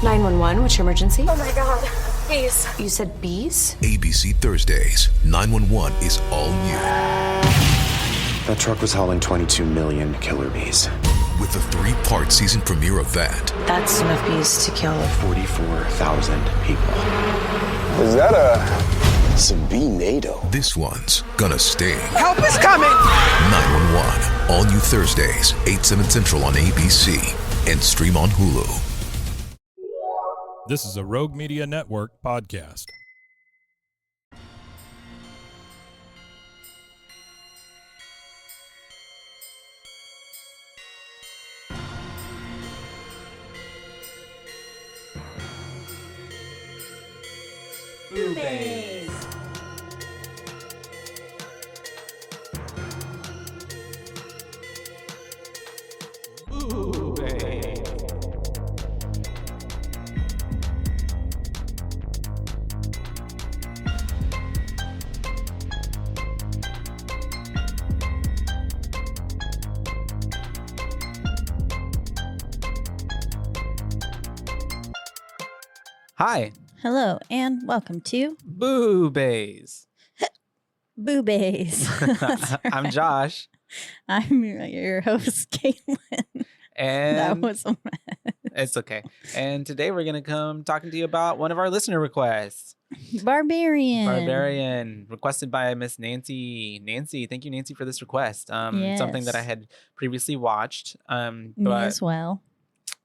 911, what's your emergency? Oh my God. Bees. You said bees? ABC Thursdays, 911 is all you. That truck was hauling 22 million killer bees. With the 3-part season premiere of that, That's enough bees to kill 44,000 people. Is that a bee-nado? this one's gonna sting. Help is coming! 911, all new Thursdays, 8/7 Central on ABC and stream on Hulu. This is a Rogue Media Network podcast. BooBaes. Hi, Hello, and welcome to BooBaes. BooBaes. That's right. I'm Josh, I'm your host, Caitlin. and That was a mess. it's okay. And today we're gonna come talking to you about one of our listener requests, Barbarian. requested by Miss Nancy. Nancy, thank you, Nancy, for this request. Something that I Yes. had previously watched, Me but as well.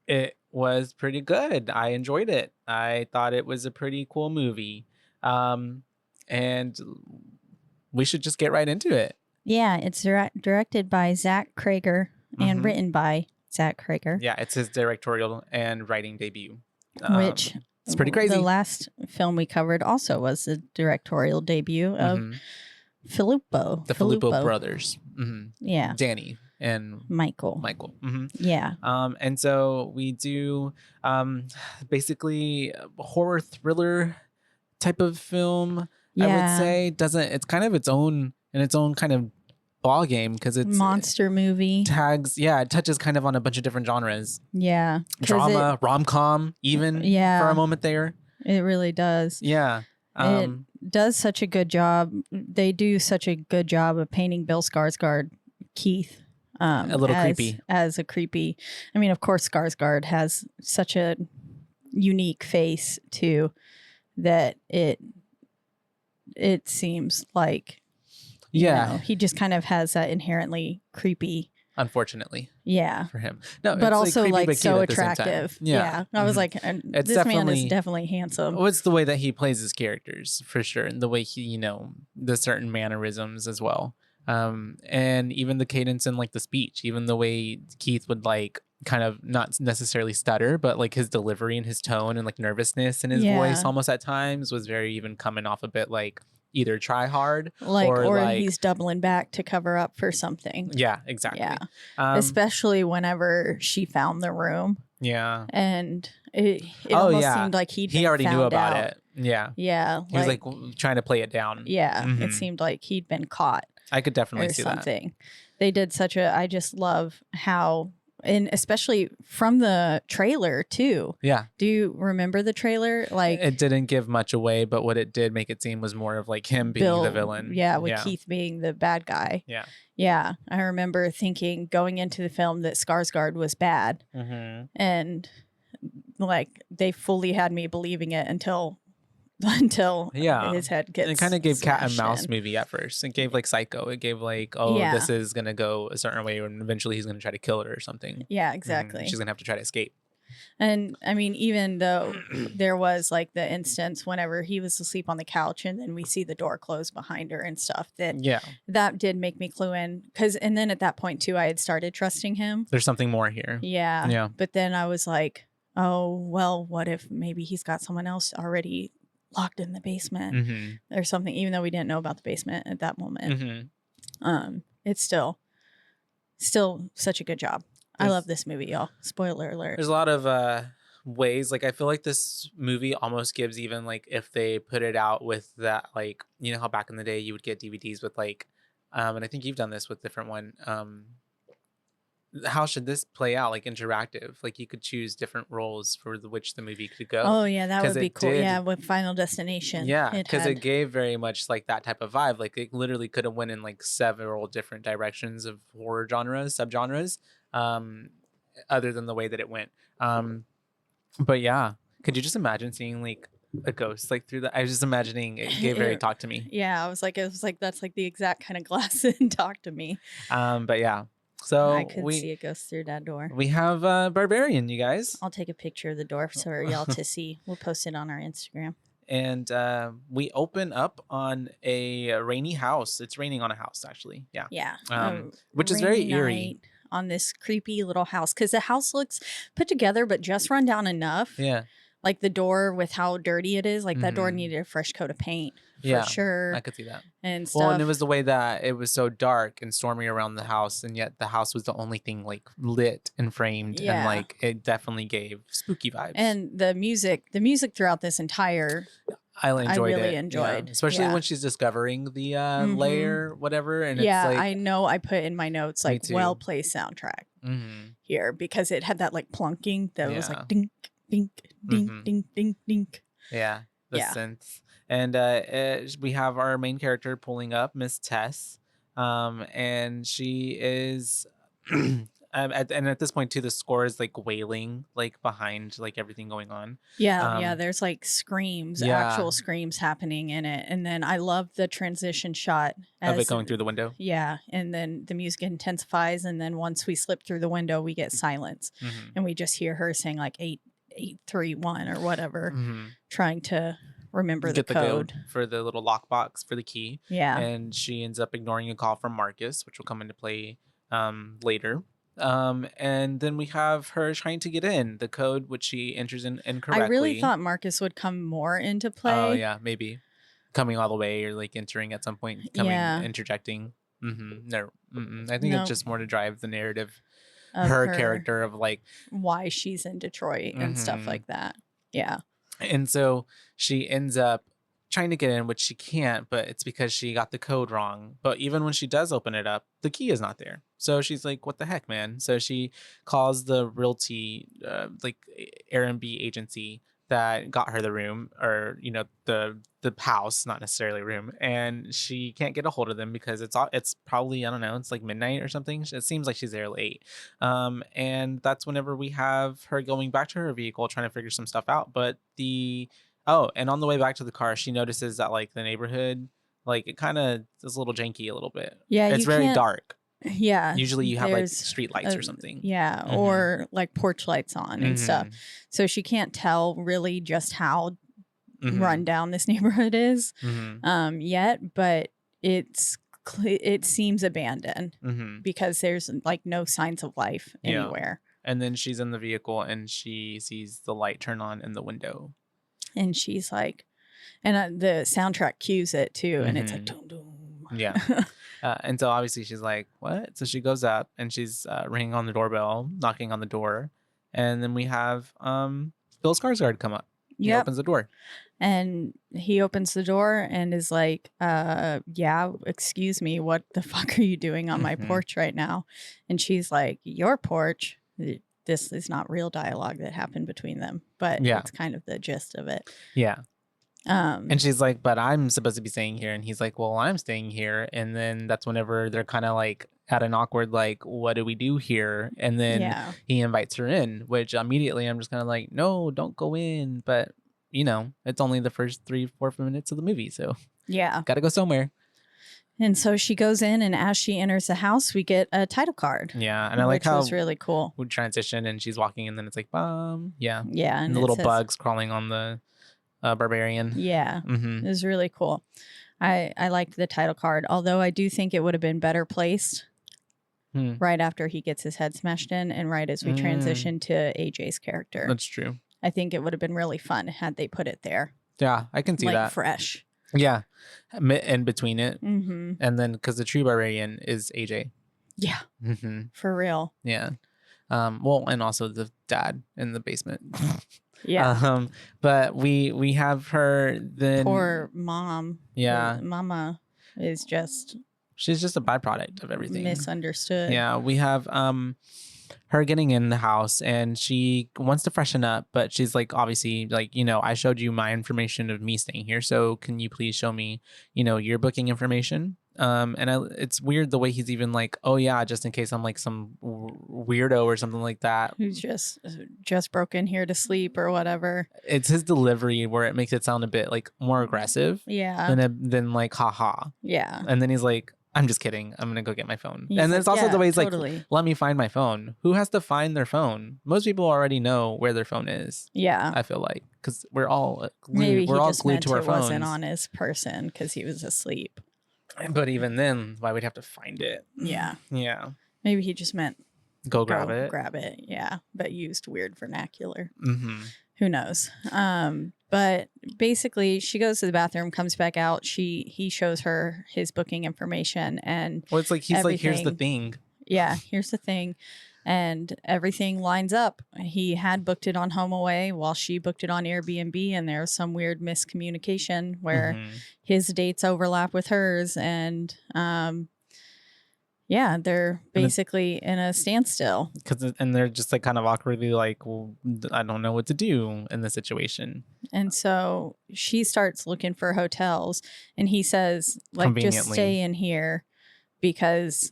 it was pretty good. I enjoyed it. I thought it was a pretty cool movie, and we should just get right into it. Yeah, it's directed by Zach Cregger and Mhm. written by Zach Cregger, Yeah, it's his directorial and writing debut. which it's pretty crazy. The last film we covered also was the directorial debut of Mhm. Filippo. The Filippo brothers, Yeah, Danny and Michael. Michael. Yeah. And so we do basically a horror thriller type of film. I would say it's kind of its own kind of ball game because it's Monster movie. it touches kind of on a bunch of different genres. Yeah. 'Cause Drama, rom-com, even for a moment there. It really does. Yeah. It does such a good job. They do such a good job of painting Bill Skarsgård, Keith, a little creepy. As a creepy. I mean, of course, Skarsgård has such a unique face too that it seems like you know, he just kind of has that inherently creepy. Unfortunately. Yeah. For him. No, But it's also creepy, like but cute so at the same time. attractive. Yeah. I was Mhm. like, It's this man is definitely handsome. Well, it's the way that he plays his characters for sure, and the way he, the certain mannerisms as well, and even the cadence and like the speech, even the way Keith would like kind of not necessarily stutter, but like his delivery and his tone and like nervousness in his voice, almost at times was very even coming off a bit like either try hard or he's doubling back to cover up for something. Yeah, exactly. Yeah. Especially whenever she found the room. Yeah. And it almost seemed like he already knew about out. it. Yeah. Yeah. He was like trying to play it down. Yeah. Mhm. It seemed like he'd been caught I could definitely or see something. They did I just love how, and especially from the trailer too. Yeah. Do you remember the trailer? Like it didn't give much away, but what it did make it seem was more of like him being Bill, the villain. Yeah, with Keith being the bad guy. Yeah. Yeah. I remember thinking going into the film that Skarsgård was bad. Mm-hmm. And like they fully had me believing it until his head gets It kind of gave cat and smashed mouse in. movie at first. It gave like Psycho. It gave like, this is gonna go a certain way, and eventually he's gonna try to kill her or something. Yeah, exactly. She's gonna have to try to escape. And I mean, even though there was like the instance whenever he was asleep on the couch and then we see the door close behind her and stuff, that did make me clue in. And then at that point too, I had started trusting him. There's something more here. Yeah. Yeah. But then I was like, oh, well, what if maybe he's got someone else already locked in the basement Mm-hmm. or something, even though we didn't know about the basement at that moment. Mm-hmm. It's still such a good job. I love this movie, y'all. Spoiler alert. There's a lot of ways, like I feel like this movie almost gives, even like if they put it out with that, like, you know how back in the day you would get DVDs with like and I think you've done this with different one, how should this play out? Like interactive, like you could choose different roles for which the movie could go. Oh yeah, that 'Cause would be it cool. did- Yeah, with Final Destination. Yeah, because it had- gave very much like that type of vibe. Like it literally could have went in like several different directions of horror genres, subgenres, other than the way that it went. But yeah, could you just imagine seeing like a ghost like through the? I was just imagining it gave very Talk to Me. Yeah, it was like that's like the exact kind of glass in Talk to Me. But yeah, so I could see a ghost through that door. we have Barbarian, you guys. I'll take a picture of the door for y'all to see. We'll post it on our Instagram. And we open up on a rainy house. It's raining on a house, actually. Yeah. Yeah. Which is very rainy eerie. night on this creepy little house because the house looks put together, but just run down enough. Yeah. Like the door with how dirty it is, like that door Mhm. needed a fresh coat of paint for Yeah, sure. I could see that. And stuff. Well, and it was the way that it was so dark and stormy around the house, and yet the house was the only thing like lit and framed, and Yeah. like it definitely gave spooky vibes. And the music throughout this entire I enjoyed really it. Yeah. enjoyed. Especially Yeah. when she's discovering the Mhm. layer, whatever. And yeah, it's like, I know I put in my notes Me like too. well placed soundtrack Mhm. here because it had that like plunking that was Yeah. like dink, dink, dink, Mhm. dink, dink, dink. Yeah, the Yeah. synths. And we have our main character pulling up, Miss Tess. And she is and at this point too, the score is like wailing like behind like everything going on. Yeah, there's like screams, yeah. actual screams happening in it. And then I love the transition shot Of it going through the window. Yeah, and then the music intensifies, and then once we slip through the window, we get silence, Mhm. and we just hear her saying like 8831 or whatever, Mhm. trying to remember Get the code. for the little lockbox for the key. Yeah, And she ends up ignoring a call from Marcus, which will come into play later. And then we have her trying to get in the code, which she enters in incorrectly. I really thought Marcus would come more into play. Oh yeah, maybe coming all the way or like entering at some point, Yeah. interjecting. No, I think No. it's just more to drive the narrative, of her character of like, why she's in Detroit and stuff Mhm. like that. Yeah, and so she ends up trying to get in, which she can't, but it's because she got the code wrong. But even when she does open it up, the key is not there. So she's like, what the heck, man? So she calls the realty, like Airbnb agency that got her the room, or, you know, the house, not necessarily room. And she can't get a hold of them because it's probably, I don't know, it's like midnight or something. It seems like she's there late. And that's whenever we have her going back to her vehicle, trying to figure some stuff out. But and on the way back to the car, she notices that like the neighborhood, like it kind of is a little janky a little bit. yeah, It's you very can't- dark. Yeah, Usually you have like there's street lights or something. Yeah, Mhm. or like porch lights on and stuff. Mhm. So she can't tell really just how Mhm. run down this neighborhood is Mhm. yet, but it seems abandoned Mhm. because there's like no signs of life Yeah. anywhere. And then she's in the vehicle and she sees the light turn on in the window. And she's like, and the soundtrack cues it too, and it's like Mhm. doom doom. Yeah. And so obviously she's like, what? So she goes up and she's ringing on the doorbell, knocking on the door. And then we have Bill Skarsgård come up. He Yep. opens the door. And he opens the door and is like, yeah, excuse me, what the fuck are you doing on my Mhm. porch right now? And she's like, your porch? This is not real dialogue that happened between them, but Yeah. it's kind of the gist of it. Yeah. Um, And she's like, but I'm supposed to be staying here. And he's like, well, I'm staying here. And then that's whenever they're kind of like at an awkward, like, what do we do here? And then yeah, he invites her in, which immediately I'm just kind of like, no, don't go in. But, you know, it's only the first 3-4 minutes of the movie. So yeah. got to go somewhere. And so she goes in, and as she enters the house, we get a title card. Yeah. And I like which how was really cool. we transition and she's walking and then it's like, yeah. Yeah, And the it little says- bugs crawling on the Barbarian. Yeah, Mm-hmm. it was really cool. I liked the title card, although I do think it would have been better placed right after he gets his head smashed in and right as we transition to AJ's character. That's true. I think it would have been really fun had they put it there, Yeah, I can see like that. fresh. Yeah. In between it. Mm-hmm. And then because the true Barbarian is AJ. Yeah, Mm-hmm. for real. Yeah. Well, and also the dad in the basement. Yeah, But we have her then. poor mom. Yeah. Mama is just she's just a byproduct of everything. Misunderstood. Yeah, we have her getting in the house, and she wants to freshen up, but she's like, obviously, like, I showed you my information of me staying here, so can you please show me, your booking information? It's weird the way he's even like, oh yeah, just in case I'm like some weirdo or something like that, who's just broke in here to sleep or whatever. It's his delivery where it makes it sound a bit like more aggressive, than like haha, and then he's like, I'm just kidding, I'm gonna go get my phone. And then it's also the way he's totally. like, let me find my phone. Who has to find their phone? Most people already know where their phone is. I feel like, because we're all maybe we're all just glued meant to our it phones. wasn't on his person because he was asleep. But even then, why we'd have to find it? Yeah. Maybe he just meant go grab it. But used weird vernacular. Mm-hmm. Who knows? But basically, she goes to the bathroom, comes back out. He shows her his booking information, and it's like he's like, here's the thing. Yeah, here's the thing. And everything lines up. He had booked it on HomeAway while she booked it on Airbnb, and there was some weird miscommunication where his dates overlap with hers, and they're basically in a standstill. And they're just like kind of awkwardly like, well, I don't know what to do in this situation. And so she starts looking for hotels, and he says, like, just stay in here because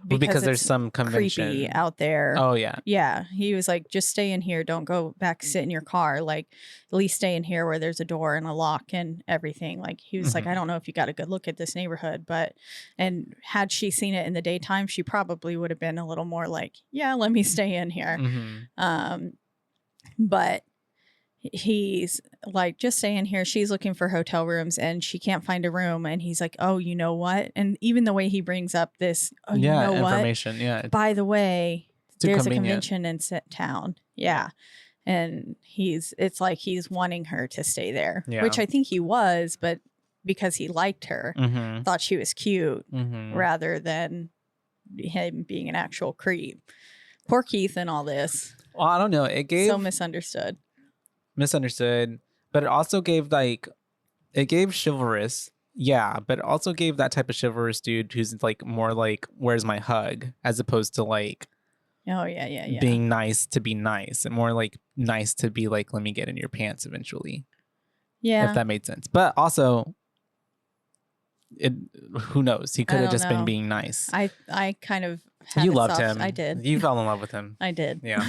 there's some convention creepy out there. Oh yeah. He was like, just stay in here, don't go back, sit in your car, like at least stay in here where there's a door and a lock and everything. Like he was like, I don't know if you got a good look at this neighborhood, and had she seen it in the daytime, she probably would have been a little more like, yeah, let me stay in here. But he's like, just stay in here. She's looking for hotel rooms and she can't find a room, and he's like, oh, you know what? And even the way he brings up this, you know information what? By the way, there's a convention in town. And it's like he's wanting her to stay there, which I think he was, but because he liked her, thought she was cute, rather than him being an actual creep. Poor Keith and all this. Well, I don't know, it gave so misunderstood, but it also gave chivalrous, but it also gave that type of chivalrous dude who's like more like, where's my hug, as opposed to like, being nice to be nice, and more like nice to be like, let me get in your pants eventually, if that made sense. But also, who knows, he could have just been being nice. I kind of had you loved him. I did. You fell in love with him. I did. Yeah.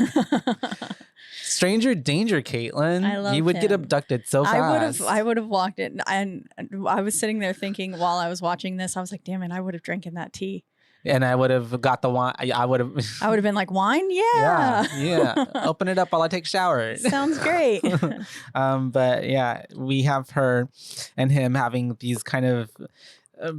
Stranger danger, Caitlin. I loved You would him. get abducted so fast. I would have walked it, and I was sitting there thinking while I was watching this, I was like, damn it, I would have drinking that tea. And I would have got the wine. I would have been like, wine? Yeah. Open it up while I take a shower. Sounds great. But yeah, we have her and him having these kind of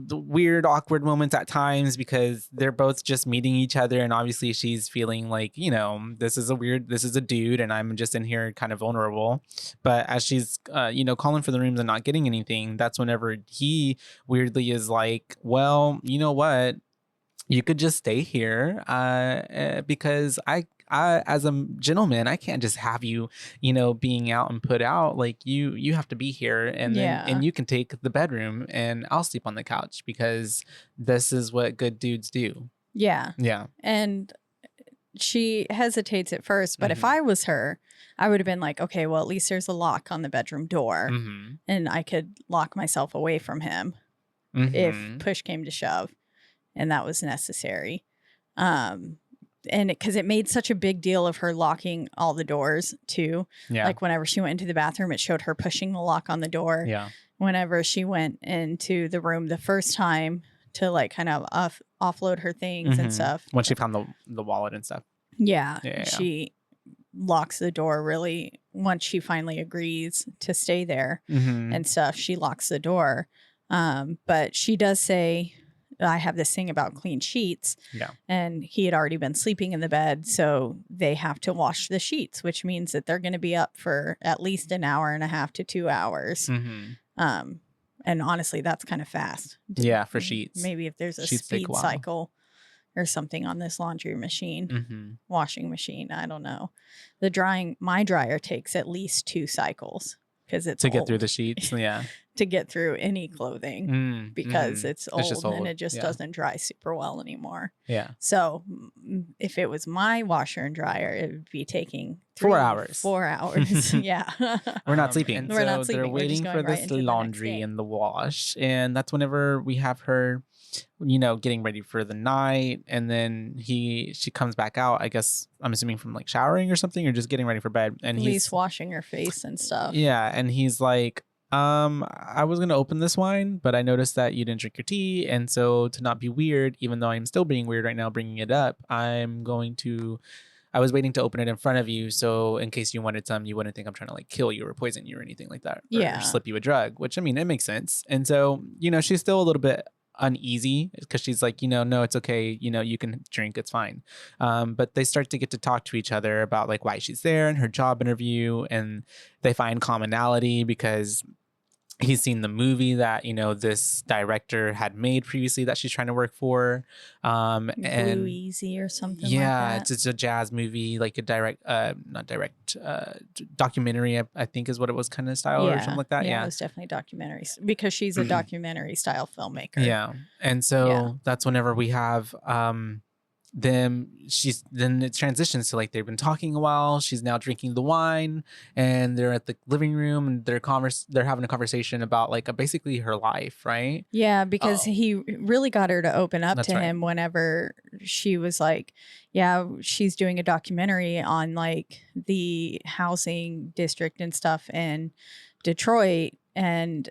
weird, awkward moments at times, because they're both just meeting each other, and obviously she's feeling like, this is a dude, and I'm just in here kind of vulnerable. But as she's calling for the rooms and not getting anything, that's whenever he weirdly is like, well, you know what, you could just stay here, because I as a gentleman, I can't just have you, being out and put out. Like you have to be here, and then and you can take the bedroom, and I'll sleep on the couch, because this is what good dudes do. Yeah. And she hesitates at first, but if I was her, I would have been like, okay, well, at least there's a lock on the bedroom door, and I could lock myself away from him if push came to shove, and that was necessary. And because it made such a big deal of her locking all the doors too. Like whenever she went into the bathroom, it showed her pushing the lock on the door. Whenever she went into the room the first time to like kind of offload her things and stuff. When she found the wallet and stuff. She locks the door really once she finally agrees to stay there and stuff. She locks the door. But she does say, I have this thing about clean sheets, and he had already been sleeping in the bed, so they have to wash the sheets, which means that they're going to be up for at least an hour and a half to 2 hours. And honestly, that's kind of fast. For sheets. Maybe if there's a speed cycle or something on this laundry machine, washing machine, I don't know. My dryer takes at least 2 cycles. Because it's to get through the sheets. to get through any clothing because it's old, just and old. it just doesn't dry super well anymore. Yeah. So if it was my washer and dryer, it would be taking 4 hours. 4 hours. Yeah. We're not sleeping. And We're not sleeping. They're We're just waiting going for right this into the next laundry day. and the wash. And that's whenever we have her, getting ready for the night. And then she comes back out, I guess, I'm assuming from like showering or something, or just getting ready for bed. And He's washing her face and stuff. Yeah. And he's like, I was going to open this wine, but I noticed that you didn't drink your tea. And so to not be weird, even though I'm still being weird right now, bringing it up, I was waiting to open it in front of you. So in case you wanted some, you wouldn't think I'm trying to like kill you or poison you or anything like that. Or slip you a drug, which I mean, it makes sense. And so, she's still a little bit uneasy because she's like, no, it's okay. You can drink. It's fine. But they start to get to talk to each other about like why she's there and her job interview. And they find commonality because he's seen the movie that this director had made previously that she's trying to work for, and Blue Easy or something. Yeah, like that. it's a jazz movie, like a documentary. I think is what it was, kind of style or something like that. Yeah, it was definitly documentaries because she's a documentary style filmmaker. Yeah, and so that's whenever we have then it transitions to like they've been talking a while. She's now drinking the wine, and they're at the living room, and they're having a conversation about like basically her life, right? Yeah, because he really got her to open up to him whenever she was like, yeah, she's doing a documentary on like the housing district and stuff in Detroit, and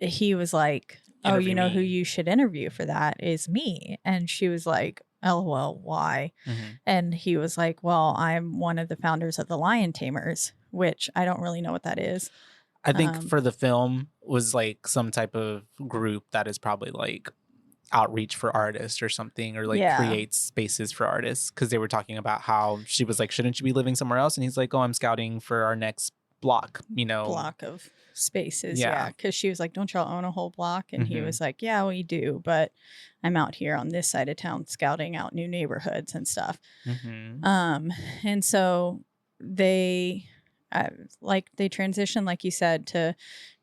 he was like, oh, Interview me. who you should interview for that is me. And she was like, LOL, why? And he was like, well, I'm one of the founders of the Lion Tamers, which I don't really know what that is. I think for the film was like some type of group that is probably like outreach for artists or something, or like creates spaces for artists, because they were talking about how she was like, shouldn't you be living somewhere else? And he's like, oh, I'm scouting for our next block, block of spaces. Yeah, because she was like, don't y'all own a whole block? And he was like, yeah, we do, but I'm out here on this side of town scouting out new neighborhoods and stuff. And so they transition, like you said, to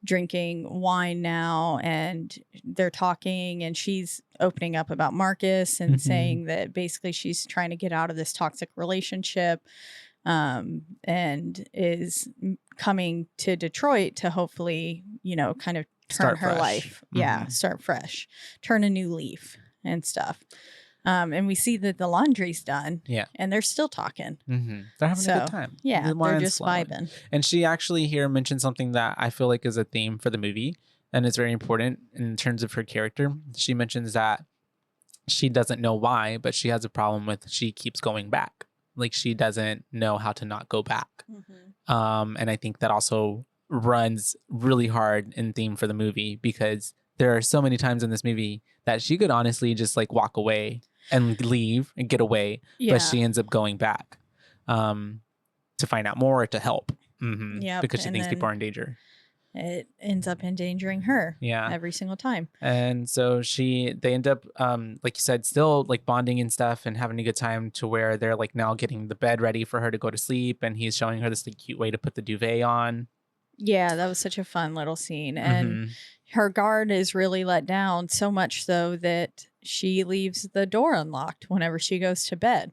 drinking wine now, and they're talking, and she's opening up about Marcus and saying that basically she's trying to get out of this toxic relationship, and is coming to Detroit to hopefully, kind of turn her life. Start fresh, turn a new leaf and stuff. And we see that the laundry's done. Yeah. And they're still talking. They're having a good time. Yeah. They're just vibing. And she actually here mentioned something that I feel like is a theme for the movie, and it's very important in terms of her character. She mentions that she doesn't know why, but she has a problem with she keeps going back. Like she doesn't know how to not go back. And I think that also runs really hard in theme for the movie, because there are so many times in this movie that she could honestly just like walk away and leave and get away, but she ends up going back to find out more, to help, because she thinks people are in danger. It ends up endangering her every single time. And so they end up, like you said, still like bonding and stuff and having a good time, to where they're like now getting the bed ready for her to go to sleep. And he's showing her this like, cute way to put the duvet on. Yeah, that was such a fun little scene. And her guard is really let down, so much so that she leaves the door unlocked whenever she goes to bed,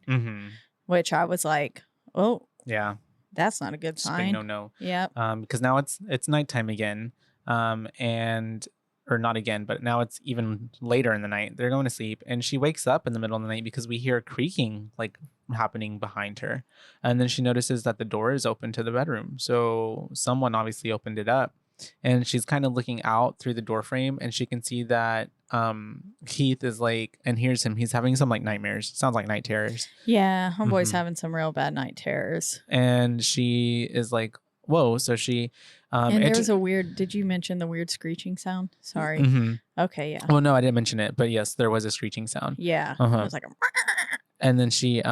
which I was like, oh, yeah. That's not a good sign. No. Yep. Because now it's nighttime again, or not again, but now it's even later in the night. They're going to sleep, and she wakes up in the middle of the night because we hear creaking like happening behind her, and then she notices that the door is open to the bedroom. So someone obviously opened it up, and she's kind of looking out through the door frame, and she can see that Keith is like, and here's him, he's having some like nightmares. Sounds like night terrors. Yeah, homeboy's having some real bad night terrors. And she is like, whoa. So she and there was a weird, did you mention the weird screeching sound? Sorry. Okay, yeah. Well, no, I didn't mention it, but yes, there was a screeching sound. Yeah. It was like and then she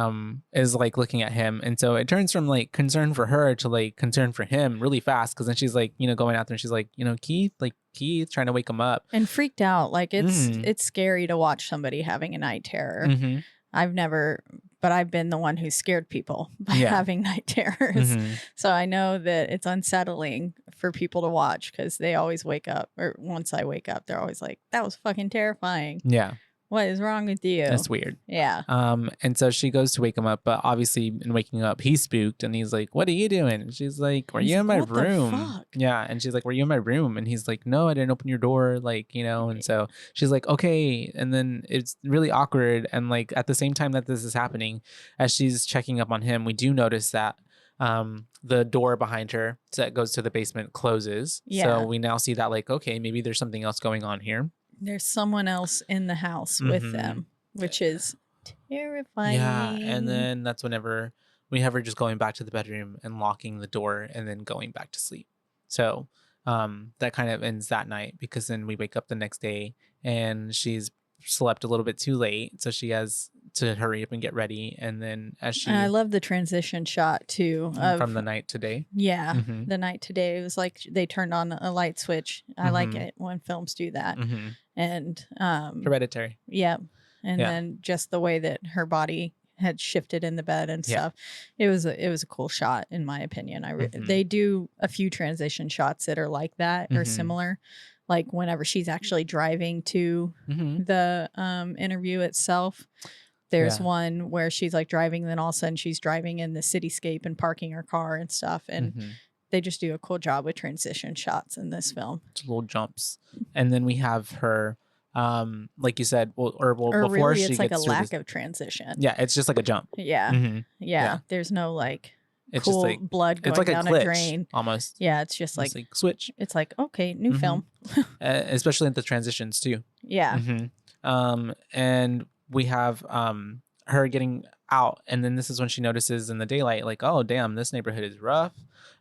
is like looking at him, and so it turns from like concern for her to like concern for him really fast, because then she's like, going out there, and she's like, Keith, trying to wake him up, and freaked out. Like it's scary to watch somebody having a night terror. I've never but I've been the one who scared people by Yeah. having night terrors. Mhm. So I know that it's unsettling for people to watch because they always wake up, or once I wake up, they're always like, that was fucking terrifying. Yeah. What is wrong with you? That's weird. Yeah. And so she goes to wake him up, but obviously in waking up, he's spooked and he's like, "What are you doing?" And she's like, "Were you in my "What the room?" fuck?" Yeah. And she's like, "Were you in my room?" And he's like, "No, I didn't open your door." Like, and so she's like, "Okay." And then it's really awkward. And like at the same time that this is happening, as she's checking up on him, we do notice that the door behind her that goes to the basement closes. Yeah. So we now see that like, okay, maybe there's something else going on here. There's someone else in the house with Mhm. them, which is terrifying. Yeah, and then that's whenever we have her just going back to the bedroom and locking the door and then going back to sleep. So that kind of ends that night because then we wake up the next day and she's slept a little bit too late, so she has to hurry up and get ready. And then as she And I love the transition shot too of from the night to day. yeah, Mhm. the night to day. It was like they turned on a light switch. I like Mhm. it when films do that. Mm-hmm. And Hereditary. yeah, and Yeah. then just the way that her body had shifted in the bed and Yeah. stuff. It was a cool shot in my opinion. Mhm. They do a few transition shots that are like that or Mhm. similar. Like whenever she's actually driving to Mm-hmm. the interview itself. There's Yeah. one where she's like driving, then all of a sudden she's driving in the cityscape and parking her car and stuff. And Mm-hmm. they just do a cool job with transition shots in this film. Little jumps, and then we have her, like you said, Or before really, she it's like a gets to lack this- of transition. Yeah, it's just like a jump. Yeah. Mm-hmm. Yeah. Yeah. There's no like It's cool just like blood going it's like a down glitch a drain. almost. Yeah. It's just It's like, switch, it's like, okay, new Mhm. film. especially in the transitions too. Yeah. And we have her getting out, and then this is when she notices in the daylight, like, oh damn, this neighborhood is rough.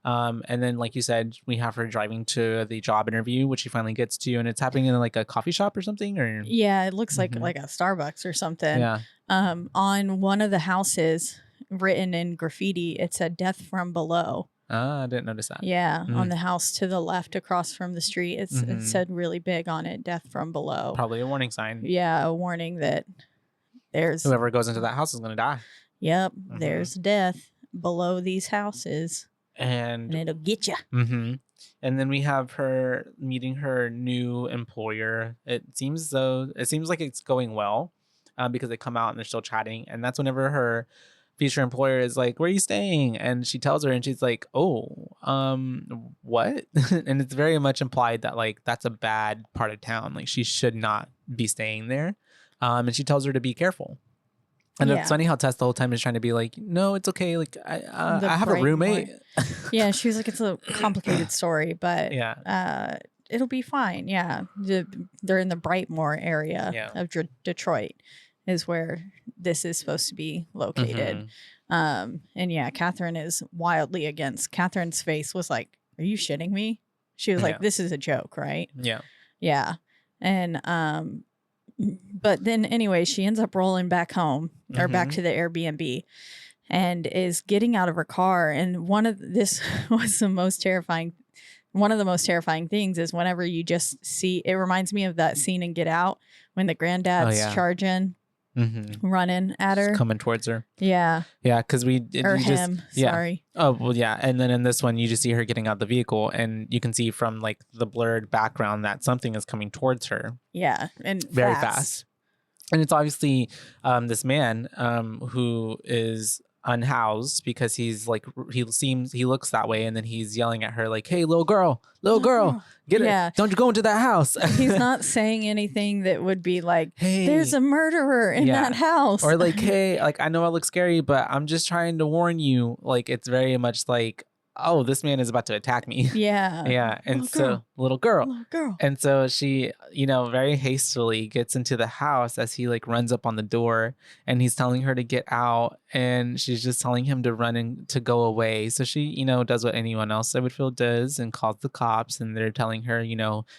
And then, like you said, we have her driving to the job interview, which she finally gets to, and it's happening in like a coffee shop or something, or Yeah. It looks Mhm. like a Starbucks or something. yeah, On one of the houses written in graffiti, it said death from below. I didn't notice that. Yeah, on Mm. the house to the left across from the street, it Mhm. said really big on it, "Death from below." Probably a warning sign. Yeah, a warning that there's Whoever goes into that house is gonna die. yep, Mhm. there's death below these houses, and And it'll get you. mm-hmm. And then we have her meeting her new employer. It seems like it's going well, because they come out and they're still chatting, and that's whenever her future employer is like, "Where are you staying?" And she tells her, and she's like, "Oh, what?" And it's very much implied that like that's a bad part of town. Like she should not be staying there. And she tells her to be careful. And Yeah. it's funny how Tess the whole time is trying to be like, "No, it's okay. Like I have a bright roommate." Yeah, she was like, "It's a complicated story, but Yeah. it'll be fine." Yeah, they're in the Brightmoor area Yeah. of Detroit, is where this is supposed to be located. Mhm. And yeah, Catherine is wildly against. Catherine's face was like, "Are you shitting me?" She was like, Yeah. "This is a joke, right?" Yeah. Yeah. And but then anyway, she ends up rolling back home or back Mhm. to the Airbnb and is getting out of her car. And this was the most terrifying. One of the most terrifying things is whenever you just see, it reminds me of that scene in Get Out when the granddad's yeah. charging, Mm-hmm. running at her. Coming towards her. Yeah. Yeah, because Or you him. just yeah. Sorry. Oh well, yeah. And then in this one, you just see her getting out the vehicle, and you can see from like the blurred background that something is coming towards her Yeah. And very fast. And it's obviously this man who is unhoused because he's like he looks that way, and then he's yelling at her like, "Hey, little girl, get Yeah. it! Don't go into that house." He's not saying anything that would be like, Hey. "There's a murderer in Yeah. that house." Or like, "Hey, like I know I look scary, but I'm just trying to warn you." Like it's very much like, "Oh, this man is about to attack me." yeah. Yeah, and Little so girl. little girl. Little girl. And so she, very hastily gets into the house as he like runs up on the door, and he's telling her to get out, and she's just telling him to run and to go away. So she, does what anyone else I would feel does and calls the cops, and they're telling her,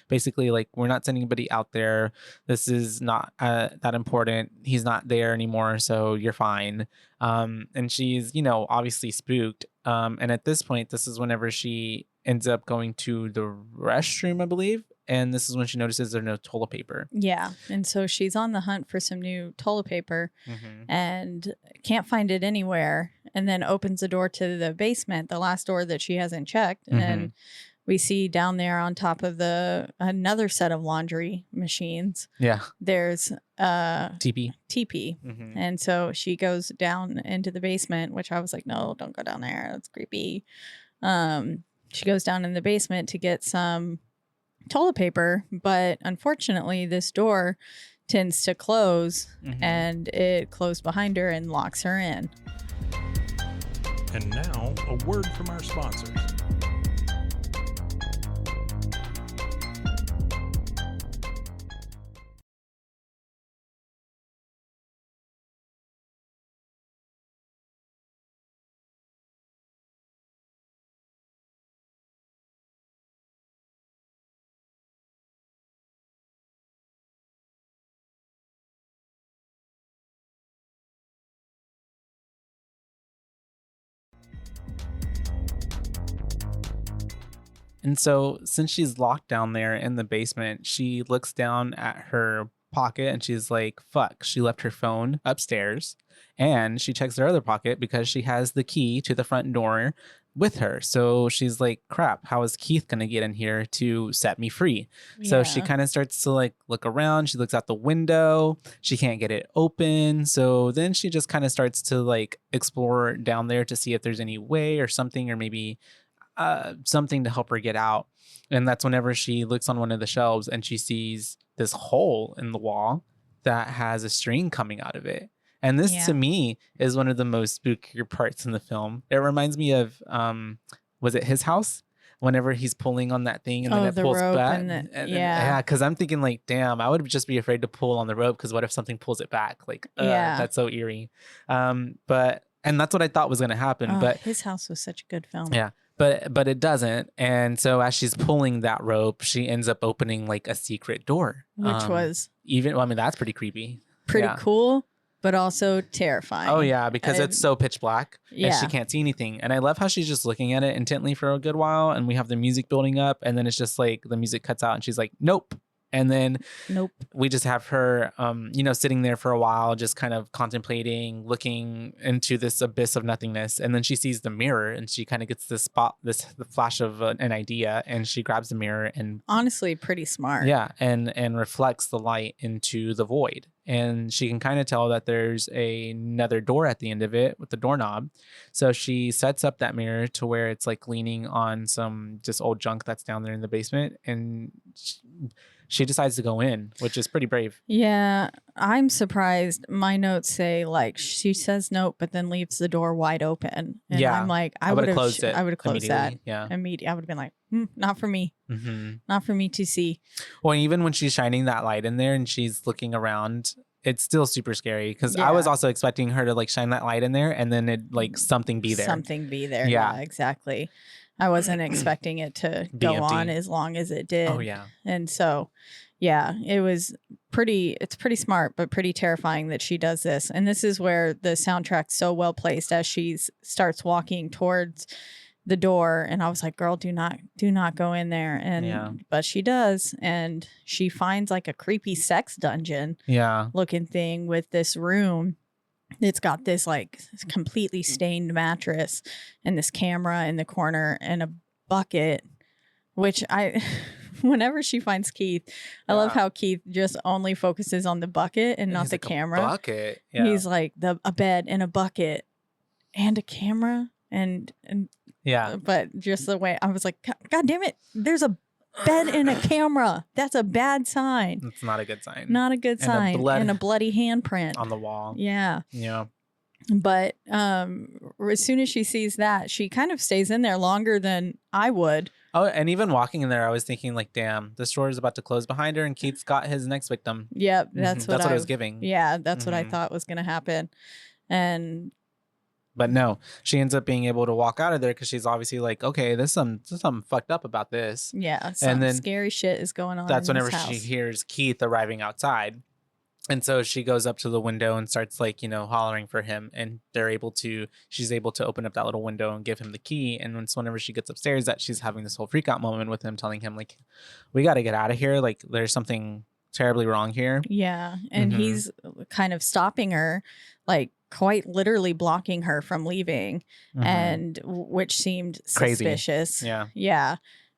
basically like, "We're not sending anybody out there. This is not that important. He's not there anymore, so you're fine." And she's, obviously spooked. And at this point, this is whenever she ends up going to the restroom, I believe. and this is when she notices there's no toilet paper. Yeah. And so she's on the hunt for some new toilet paper and can't find it anywhere, and then opens the door to the basement, the last door that she hasn't checked. And we see down there on top of another set of laundry machines. Yeah. There's TP. And so she goes down into the basement, which I was like, no, don't go down there. That's creepy. She goes down in the basement to get some toilet paper, but unfortunately this door tends to close and it closed behind her and locks her in. And now, a word from our sponsors. And so since she's locked down there in the basement, she looks down at her pocket and she's like, fuck, she left her phone upstairs. And she checks her other pocket because she has the key to the front door with her. So she's like, crap, how is Keith going to get in here to set me free? Yeah. So she kind of starts to like look around. She looks out the window. She can't get it open. So then she just kind of starts to like explore down there to see if there's any way or something, or maybe something to help her get out. And that's whenever she looks on one of the shelves and she sees this hole in the wall that has a string coming out of it. And this to me is one of the most spookier parts in the film. It reminds me of, was it His House? Whenever he's pulling on that thing and then it pulls back. Yeah, because I'm thinking like, damn, I would just be afraid to pull on the rope because what if something pulls it back? Like, that's so eerie. And that's what I thought was going to happen. But His House was such a good film. Yeah. But it doesn't. And so as she's pulling that rope, she ends up opening like a secret door. Which was that's pretty creepy. Pretty cool, but also terrifying. Oh, yeah, because it's so pitch black and she can't see anything. And I love how she's just looking at it intently for a good while. And we have the music building up. And then it's just like the music cuts out and she's like, nope. And then we just have her, sitting there for a while, just kind of contemplating, looking into this abyss of nothingness. And then she sees the mirror and she kind of gets the flash of an idea, and she grabs the mirror and honestly pretty smart. Yeah. And reflects the light into the void. And she can kind of tell that there's another door at the end of it with the doorknob. So she sets up that mirror to where it's like leaning on some just old junk that's down there in the basement. And she decides to go in, which is pretty brave. Yeah, I'm surprised. My notes say like she says nope, but then leaves the door wide open. And I'm like, I would have closed it. I would have closed that. Yeah, immediately. I would have been like, not for me. Not for me to see. Well, even when she's shining that light in there and she's looking around, it's still super scary because I was also expecting her to like shine that light in there and then it like something be there. Something be there. Yeah, exactly. I wasn't expecting it to go empty on as long as it did. Oh, yeah. And so, yeah, it's pretty smart, but pretty terrifying that she does this. And this is where the soundtrack's so well placed as she starts walking towards the door. And I was like, girl, do not go in there. And but she does. And she finds like a creepy sex dungeon looking thing with this room. It's got this like completely stained mattress and this camera in the corner and a bucket, which whenever she finds Keith, I love how Keith just only focuses on the bucket and not the camera. Bucket. Yeah. He's like a bed and a bucket and a camera and but just the way I was like, God damn it, there's a bed and a camera. That's a bad sign. It's not a good sign. Not a good sign. And a bloody handprint on the wall. Yeah. Yeah. But as soon as she sees that, she kind of stays in there longer than I would. Oh, and even walking in there, I was thinking like, damn, the store is about to close behind her and Keith's got his next victim. Yep. That's what I was giving. Yeah. That's what I thought was going to happen. But no, she ends up being able to walk out of there because she's obviously like, okay, there's something fucked up about this. Yeah, some scary shit is going on. That's whenever she hears Keith arriving outside. And so she goes up to the window and starts like, hollering for him, and she's able to open up that little window and give him the key. And whenever she gets upstairs, that she's having this whole freak out moment with him, telling him like, we got to get out of here. Like there's something terribly wrong here. Yeah. And he's kind of stopping her, like quite literally blocking her from leaving, and which seemed suspicious. Crazy. Yeah. Yeah.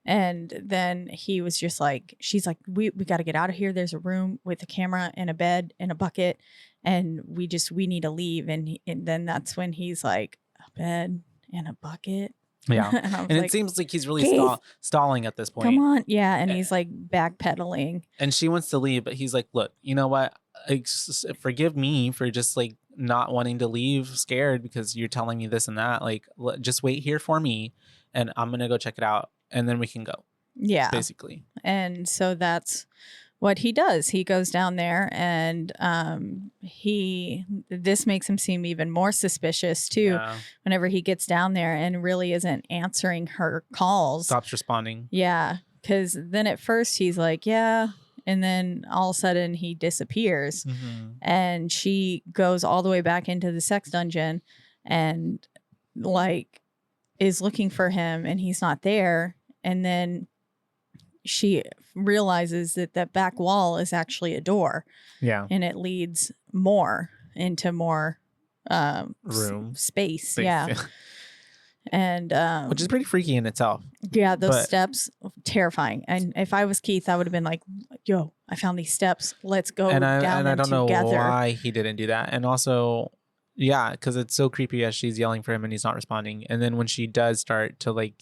And then he was just like, she's like, we got to get out of here. There's a room with a camera and a bed and a bucket, and we need to leave. And then that's when he's like, a bed and a bucket. Yeah. and it seems like he's really stalling at this point. Come on. Yeah. And he's like backpedaling. And she wants to leave, but he's like, look, you know what? Forgive me for just like not wanting to leave scared because you're telling me this and that. Like, just wait here for me and I'm going to go check it out. And then we can go. Yeah. Basically. And so that's what he does. He goes down there, and this makes him seem even more suspicious too. Yeah. Whenever he gets down there and really isn't answering her calls. Stops responding. Yeah. Because then at first he's like, yeah. And then all of a sudden he disappears. And she goes all the way back into the sex dungeon and like is looking for him, and he's not there. And then she realizes that back wall is actually a door. Yeah. And it leads more into more room space. Yeah. And which is pretty freaky in itself. Yeah, those steps, terrifying. And if I was Keith, I would have been like, yo, I found these steps. Let's go down them together. And I don't know why he didn't do that. And also, yeah, because it's so creepy as she's yelling for him and he's not responding. And then when she does start to like,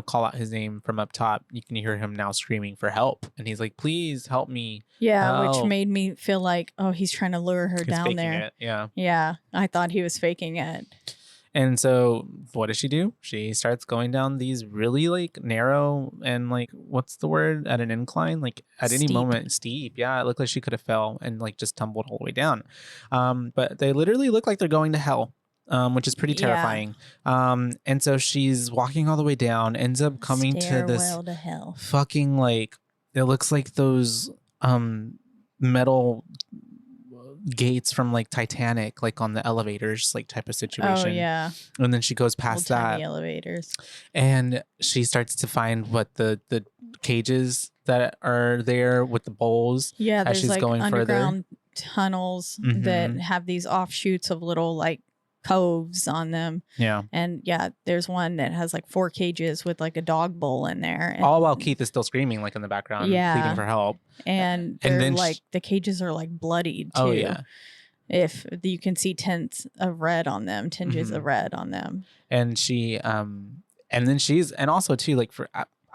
call out his name from up top, you can hear him now screaming for help. And he's like, please help me. Yeah, help. Which made me feel like, oh, he's trying to lure her down there. It. Yeah. Yeah, I thought he was faking it. And so what does she do? She starts going down these really like narrow and like, what's the word? At an incline, like at any moment, steep. Yeah. It looked like she could have fell and like just tumbled all the way down. But they literally look like they're going to hell, which is pretty terrifying. Yeah. And so she's walking all the way down, ends up coming to this to hell. Fucking like, it looks like those metal gates from like Titanic, like on the elevators, like type of situation. Oh yeah. And then she goes past that elevators, and she starts to find what the cages that are there with the bowls. Yeah, as she's like going underground further. Tunnels that have these offshoots of little like coves on them. Yeah. And yeah, there's one that has like 4 cages with like a dog bowl in there. And all while Keith is still screaming like in the background, pleading for help. And they're then like the cages are like bloodied too. Oh yeah. If you can see tinges of red on them. And she and then and also too, like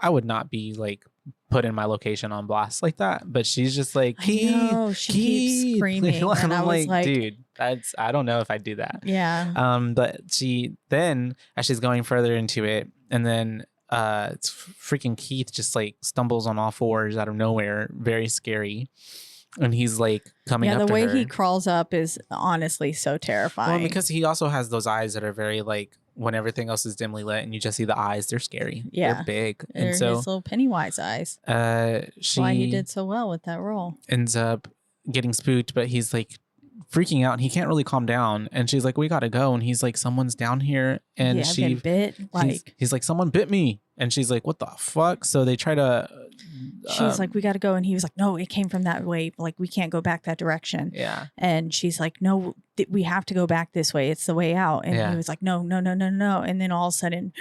I would not be like put in my location on blast like that, but she's just like, Keith, she keeps screaming. And I was like, dude, I don't know if I'd do that. Yeah. But she then, as she's going further into it, and then it's freaking Keith just like stumbles on all fours out of nowhere, very scary. And he's like coming up to her. Yeah, the way he crawls up is honestly so terrifying. Well, because he also has those eyes that are very like, when everything else is dimly lit and you just see the eyes, they're scary. Yeah. They're big. They're and so his little Pennywise eyes. She why he did so well with that role. Ends up getting spooked, but he's like freaking out and he can't really calm down. And she's like, we gotta go. And he's like, someone's down here. And been bit. Like he's like, someone bit me. And she's like, what the fuck? So they try to she's like, we gotta go. And he was like, no, it came from that way. Like, we can't go back that direction. Yeah. And she's like, no, we have to go back this way. It's the way out. And he was like, no. And then all of a sudden,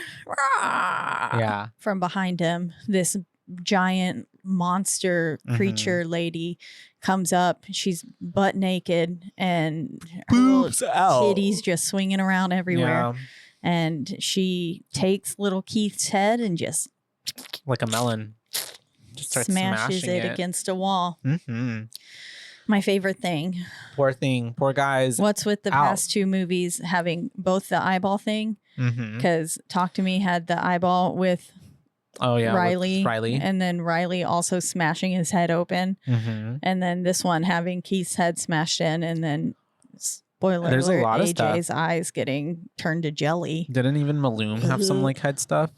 from behind him, this giant monster creature lady comes up. She's butt naked and her little titties just swinging around everywhere. Yeah. And she takes little Keith's head and just like a melon, just starts smashes it against a wall. My favorite thing. Poor guys. What's with the past 2 movies having both the eyeball thing? Because Talk to Me had the eyeball with Riley, and then Riley also smashing his head open, and then this one having Keith's head smashed in, and then spoiler alert, a lot of AJ's stuff. eyes getting turned to jelly. Didn't even Maloom have some like head stuff?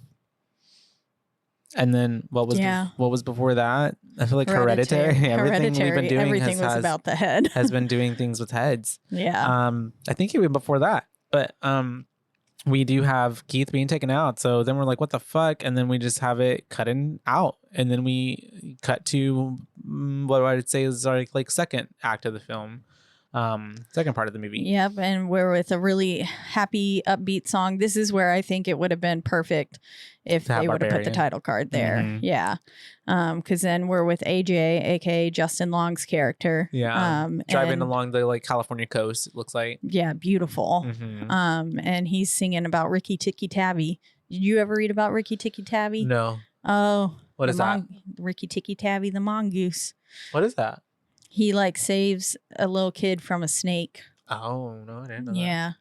And then what was before that? I feel like Hereditary. Everything we've been doing was about the head. has been doing things with heads. Yeah. I think even before that, but we do have Keith being taken out. So then we're like, what the fuck? And then we just have it cutting out, and then we cut to what I would say is our like second act of the film. Second part of the movie. Yep, and we're with a really happy, upbeat song. This is where I think it would have been perfect if they would have put the title card there. Mm-hmm. Yeah, because then we're with AJ, aka Justin Long's character. Yeah, driving along the like California coast. It looks like. Yeah, beautiful. Mm-hmm. And he's singing about Ricky Tikki Tavi. Did you ever read about Ricky Tikki Tavi? No. Oh, what is that? Ricky Tikki Tavi, the mongoose. What is that? He like saves a little kid from a snake. Oh no, I didn't know that. Yeah.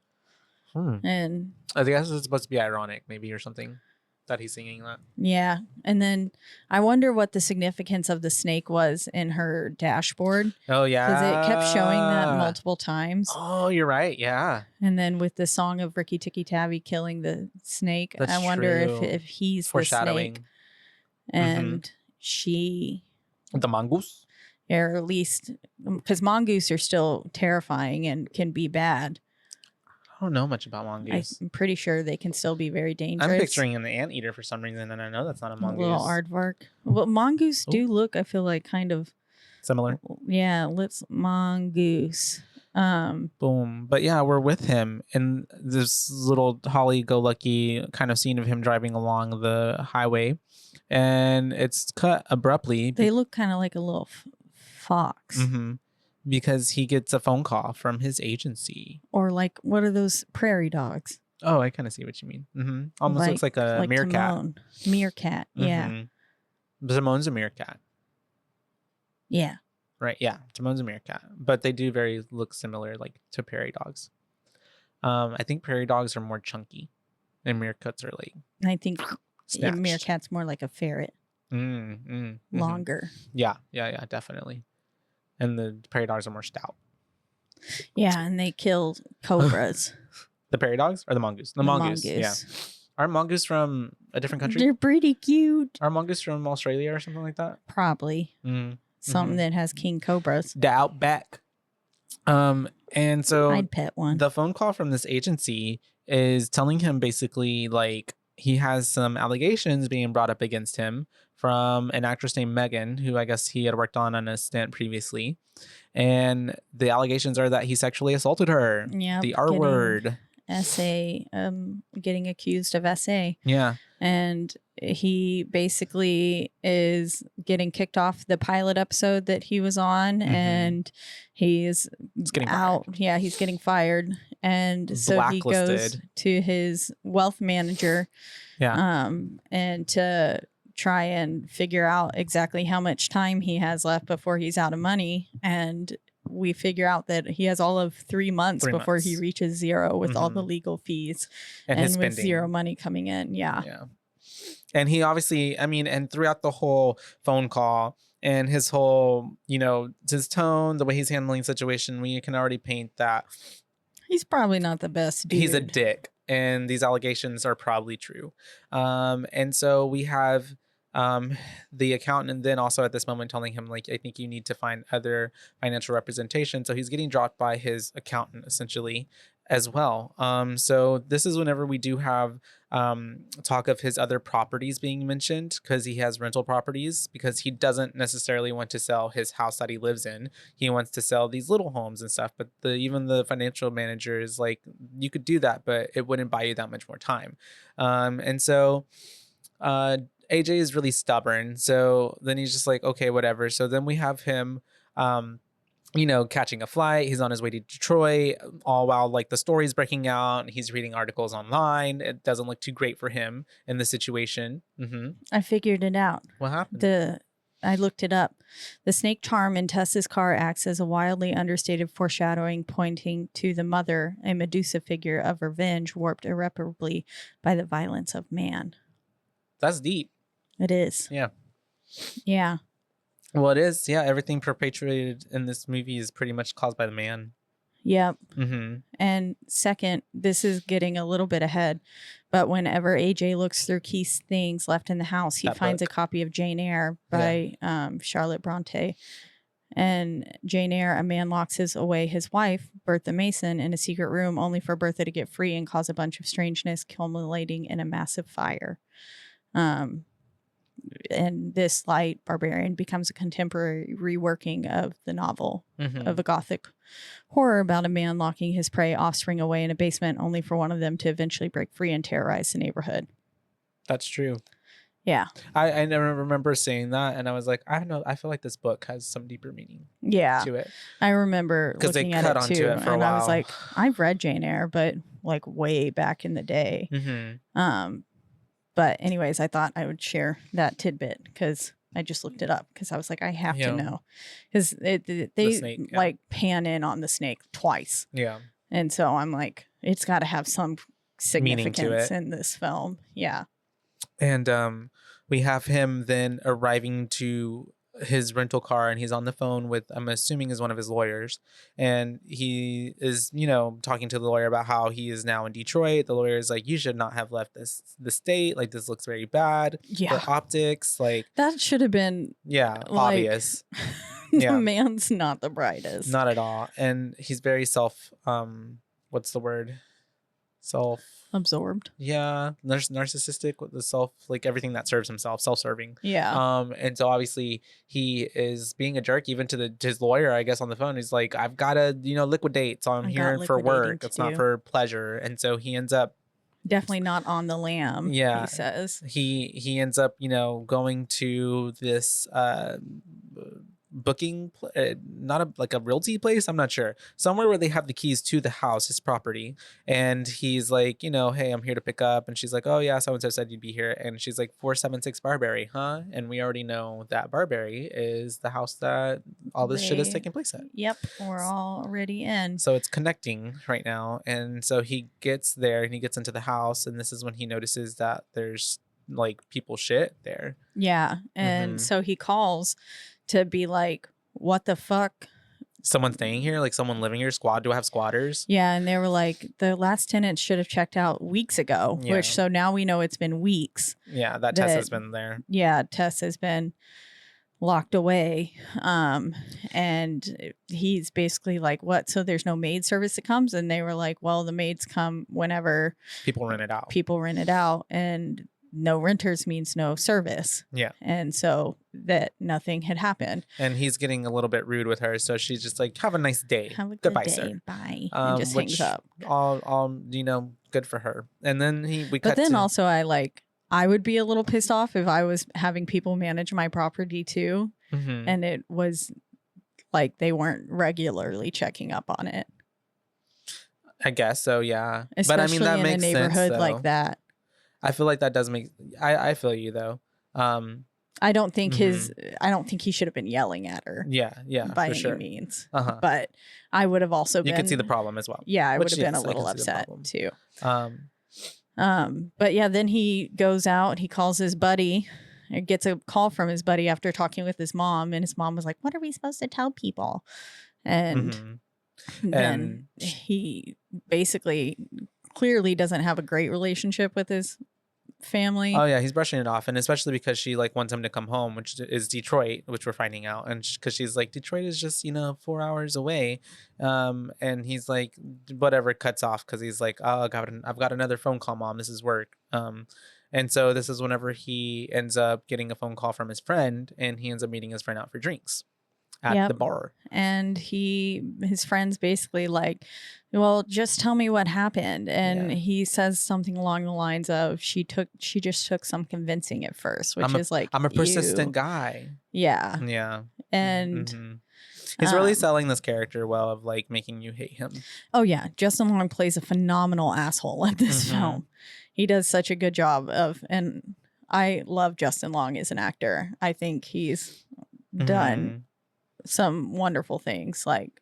And I guess it's supposed to be ironic, maybe, or something, that he's singing that. Yeah. And then I wonder what the significance of the snake was in her dashboard. Oh yeah. Because it kept showing that multiple times. Oh, you're right. Yeah. And then with the song of Ricky Tikki Tavi killing the snake, I wonder if he's the snake. And she the mongoose? Or at least because mongoose are still terrifying and can be bad. I don't know much about mongoose. I'm pretty sure they can still be very dangerous. I'm picturing an anteater for some reason, and I know that's not a mongoose. A little aardvark. Well, mongoose do look, I feel like, kind of similar. Yeah, let's mongoose. Boom. But yeah, we're with him in this little holly-go-lucky kind of scene of him driving along the highway, and it's cut abruptly. They look kind of like a little fox. Mm-hmm. Because he gets a phone call from his agency. Or like, what are those prairie dogs? Oh, I kind of see what you mean. Mm-hmm. Almost looks like a meerkat. Timon. Meerkat, yeah. Mm-hmm. Timon's a meerkat. Yeah. Right, yeah. Timon's a meerkat. But they do look similar like to prairie dogs. I think prairie dogs are more chunky. And meerkats are like... I think snatched. Meerkat's more like a ferret. Longer. Yeah, definitely. And the prairie dogs are more stout. Yeah, and they kill cobras. The prairie dogs or the mongoose? The mongoose. Yeah. Are mongoose from a different country? They're pretty cute. Are mongoose from Australia or something like that? Probably. Something that has king cobras. The outback. And so I'd pet one. The phone call from this agency is telling him basically like he has some allegations being brought up against him from an actress named Megan, who I guess he had worked on a stint previously. And the allegations are that he sexually assaulted her. Yeah. The R word. Getting accused of SA. Yeah. And he basically is getting kicked off the pilot episode that he was on, and he's getting out. Fired. Yeah, he's getting fired. And so he goes to his wealth manager. Yeah. And to try and figure out exactly how much time he has left before he's out of money. And we figure out that he has all of 3 months before he reaches zero with all the legal fees and with zero money coming in. Yeah. And he obviously, and throughout the whole phone call and his whole, his tone, the way he's handling the situation, we can already paint that he's probably not the best dude. He's a dick, and these allegations are probably true. And so we have the accountant, and then also at this moment telling him, like, I think you need to find other financial representation. So he's getting dropped by his accountant essentially as well. So this is whenever we do have talk of his other properties being mentioned, because he has rental properties, because he doesn't necessarily want to sell his house that he lives in. He wants to sell these little homes and stuff. But even the financial manager is like, you could do that, but it wouldn't buy you that much more time. And so AJ is really stubborn. So then he's just like, okay, whatever. So then we have him, catching a flight. He's on his way to Detroit, all while like the story's breaking out. He's reading articles online. It doesn't look too great for him in the situation. I figured it out. What happened? I looked it up. The snake charm in Tessa's car acts as a wildly understated foreshadowing, pointing to the mother, a Medusa figure of revenge warped irreparably by the violence of man. That's deep. It is. Yeah. Yeah. Well, it is. Yeah. Everything perpetuated in this movie is pretty much caused by the man. Yep. Mm-hmm. And second, this is getting a little bit ahead, but whenever AJ looks through Keith's things left in the house, he finds a copy of Jane Eyre by Charlotte Bronte. And Jane Eyre, a man locks away his wife, Bertha Mason, in a secret room only for Bertha to get free and cause a bunch of strangeness, culminating in a massive fire. And this light, Barbarian, becomes a contemporary reworking of the novel of a gothic horror about a man locking his prey offspring away in a basement only for one of them to eventually break free and terrorize the neighborhood. That's true. Yeah. I never remember seeing that, and I was like, I don't know, I feel like this book has some deeper meaning to it. I remember looking they at cut it onto too, it for a and while. I was like, I've read Jane Eyre, but like way back in the day. But anyways, I thought I would share that tidbit because I just looked it up because I was like, I have to know, because they snake, like pan in on the snake twice. Yeah. And so I'm like, it's got to have some significance in this film. Yeah. And we have him then arriving to his rental car, and he's on the phone with, I'm assuming is one of his lawyers, and he is, talking to the lawyer about how he is now in Detroit. The lawyer is like, you should not have left the state. Like, this looks very bad for optics. Like, that should have been obvious. The man's not the brightest, not at all. And he's very what's the word? Absorbed. Yeah, narcissistic with the like everything that serves himself, self-serving. Yeah. And so obviously he is being a jerk even to his lawyer, I guess, on the phone. He's like, I've got to liquidate, so I'm here for work. It's not for pleasure. And so he ends up definitely not on the lam. Yeah, he says he ends up going to this booking not like a realty place, I'm not sure, somewhere where they have the keys to the house, his property, and he's like, hey, I'm here to pick up, and she's like, oh yeah, so and so said you'd be here, and she's like, 476 Barbary, huh? And we already know that Barbary is the house that all this shit is taking place at. Yep, we're already in, so it's connecting right now. And so he gets there and he gets into the house, and this is when he notices that there's like people shit there. Yeah. And so he calls to be like, what the fuck? Someone staying here? Like someone living here? Do I have squatters? Yeah. And they were like, the last tenant should have checked out weeks ago, which so now we know it's been weeks. Yeah. That Tess has been there. Yeah. Tess has been locked away. And he's basically like, what? So there's no maid service that comes? And they were like, well, the maids come whenever people rent it out. And no renters means no service. Yeah. And so that nothing had happened. And he's getting a little bit rude with her. So she's just like, have a nice day. Have a Goodbye, good day. sir. Bye. And just hangs up. All good for her. And then also I would be a little pissed off if I was having people manage my property too. Mm-hmm. And it was like they weren't regularly checking up on it. I guess so, yeah. Especially but I mean, that in makes a neighborhood sense, like that. I feel like that does make. I feel you though. I don't think I don't think he should have been yelling at her. Yeah, by for any means. Uh-huh. But I would have also been. You could see the problem as well. Yeah, I would have been a little upset too. But yeah, then he goes out. He calls his buddy. He gets a call from his buddy after talking with his mom, and his mom was like, "What are we supposed to tell people?" And then he basically clearly doesn't have a great relationship with his family. Oh yeah, he's brushing it off, and especially because she like wants him to come home, which is Detroit, which we're finding out, and because she's like, Detroit is just 4 hours away, and he's like, whatever, cuts off because he's like, oh, I've got another phone call, Mom, this is work. And so this is whenever he ends up getting a phone call from his friend, and he ends up meeting his friend out for drinks at the bar. And his friend's basically like, well, just tell me what happened. And he says something along the lines of, she just took some convincing at first, which is like, I'm a persistent guy. Yeah. Yeah. And he's really selling this character well, of like making you hate him. Oh yeah. Justin Long plays a phenomenal asshole at this film. He does such a good job and I love Justin Long as an actor. I think he's done some wonderful things like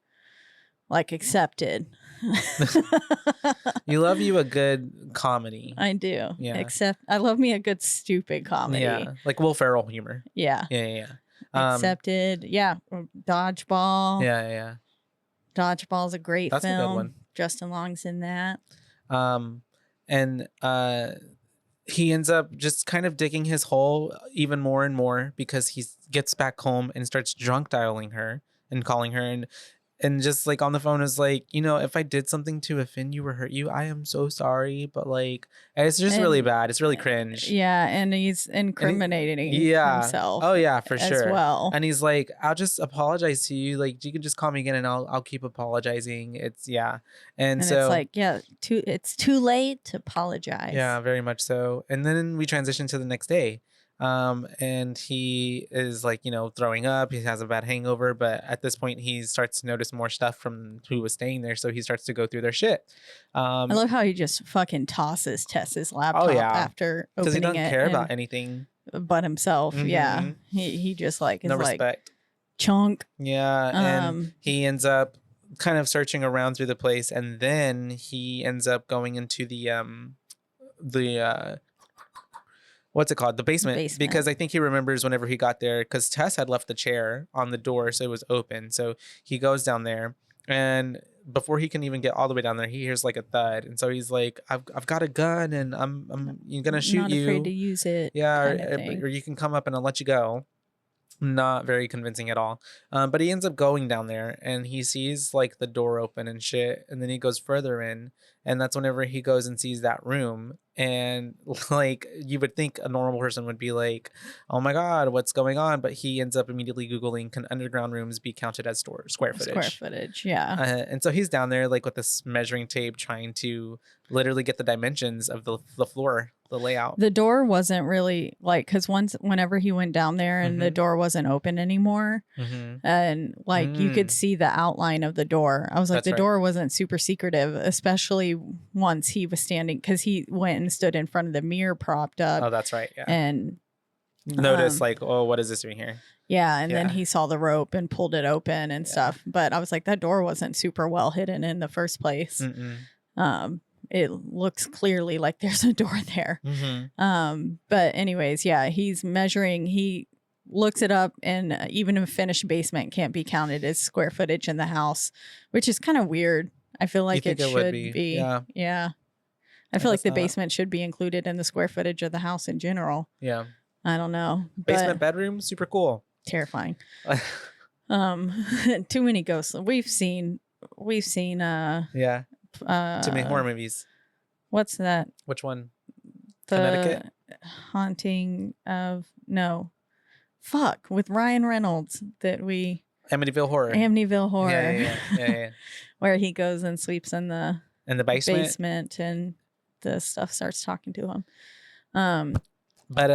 Accepted. You love a good comedy. I do. Yeah. Except I love me a good stupid comedy. Yeah. Like Will Ferrell humor. Yeah. Yeah. Accepted. Yeah. Dodgeball. Yeah. Dodgeball's a great That's a good film. one. Justin Long's in that. And he ends up just kind of digging his hole even more and more because he gets back home and starts drunk dialing her and calling her and just like on the phone is like, if I did something to offend you or hurt you, I am so sorry. But like, it's just really bad. It's really cringe. Yeah. And he's incriminating himself. Oh yeah, for sure. As well. And he's like, I'll just apologize to you. Like, you can just call me again and I'll keep apologizing. And so it's like, it's too late to apologize. Yeah, very much so. And then we transition to the next day. And he is like, throwing up. He has a bad hangover, but at this point he starts to notice more stuff from who was staying there. So he starts to go through their shit. I love how he just fucking tosses Tess's laptop after opening it. Because he doesn't care about anything but himself. Mm-hmm. Yeah. He just like, is no like, respect. Chunk. Yeah. And he ends up kind of searching around through the place. And then he ends up going into the what's it called? The basement. Because I think he remembers whenever he got there, because Tess had left the chair on the door, so it was open. So he goes down there, and before he can even get all the way down there, he hears like a thud, and so he's like, "I've got a gun, and I'm gonna shoot you. Not afraid to use it. Yeah, or you can come up and I'll let you go." Not very convincing at all. But he ends up going down there and he sees like the door open and shit. And then he goes further in. And that's whenever he goes and sees that room. And like you would think a normal person would be like, oh my God, what's going on? But he ends up immediately Googling, can underground rooms be counted as square footage? Square footage, yeah. And so he's down there like with this measuring tape trying to literally get the dimensions of the floor, the layout. The door wasn't really like, because whenever he went down there and the door wasn't open anymore, and like you could see the outline of the door. I was like, the door wasn't super secretive, especially once he was standing, because he went and stood in front of the mirror propped up. Oh, that's right. Yeah. And notice like, oh, what is this doing here? Yeah. And then he saw the rope and pulled it open and stuff. But I was like, that door wasn't super well hidden in the first place. It looks clearly like there's a door there. But anyways, yeah, he's measuring. He looks it up, and even a finished basement can't be counted as square footage in the house, which is kind of weird. I feel like it should be. Yeah. I feel like the basement should be included in the square footage of the house in general. Yeah. I don't know. Basement bedroom, super cool. Terrifying. Too many ghosts. We've seen yeah. Too many horror movies. What's that? Which one? The Connecticut? Haunting of with Ryan Reynolds that we Amityville Horror. Yeah. Where he goes and sleeps in the basement and the stuff starts talking to him. But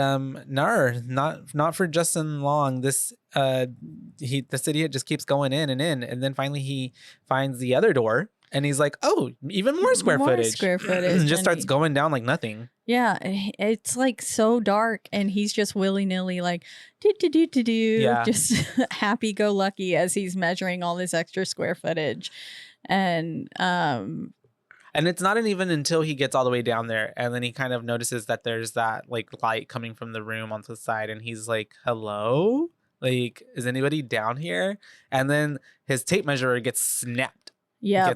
not for Justin Long. This the idiot just keeps going in, and then finally he finds the other door. And he's like, oh, even more square footage. Just starts going down like nothing. Yeah. It's like so dark. And he's just willy-nilly like, do. Yeah. Just happy-go-lucky as he's measuring all this extra square footage. And it's not even until he gets all the way down there. And then he kind of notices that there's that like light coming from the room on the side. And he's like, hello? Like, is anybody down here? And then his tape measure gets snapped. Yeah.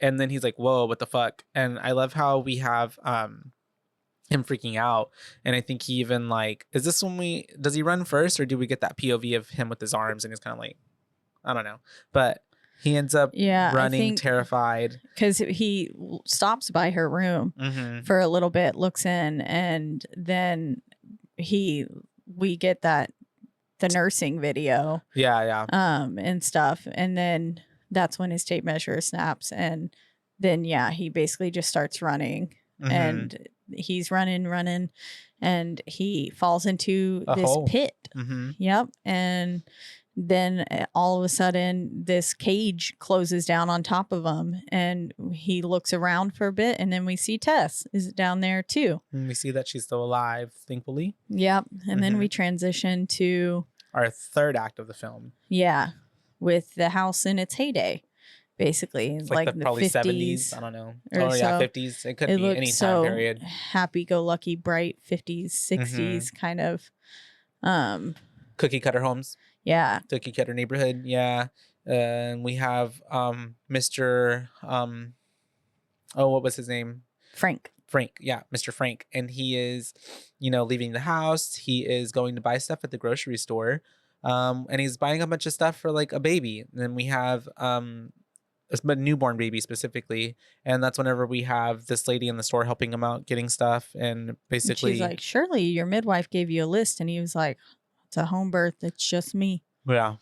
And then he's like, whoa, what the fuck? And I love how we have him freaking out. And I think he even like, is this when does he run first, or do we get that POV of him with his arms and he's kind of like, I don't know. But he ends up running terrified. Because he stops by her room for a little bit, looks in, and then we get the nursing video. Yeah. And stuff. And then that's when his tape measure snaps, and then he basically just starts running, and he's running, and he falls into this pit. Yep. And then all of a sudden this cage closes down on top of him, and he looks around for a bit, and then we see Tess is down there too. And we see that she's still alive, thankfully. Yep. And then we transition to our third act of the film. Yeah. With the house in its heyday, basically. It's like the probably 50s. 70s. I don't know. Oh, yeah, 50s. It could be any time period. Happy-go-lucky, bright 50s, 60s kind of. Cookie cutter homes. Yeah. Cookie cutter neighborhood. Yeah. And we have Mr. What was his name? Frank. Yeah, Mr. Frank. And he is, leaving the house. He is going to buy stuff at the grocery store. And he's buying a bunch of stuff for like a baby. And then we have a newborn baby specifically. And that's whenever we have this lady in the store helping him out, getting stuff. And basically, she's like, surely your midwife gave you a list. And he was like, it's a home birth. It's just me. Yeah.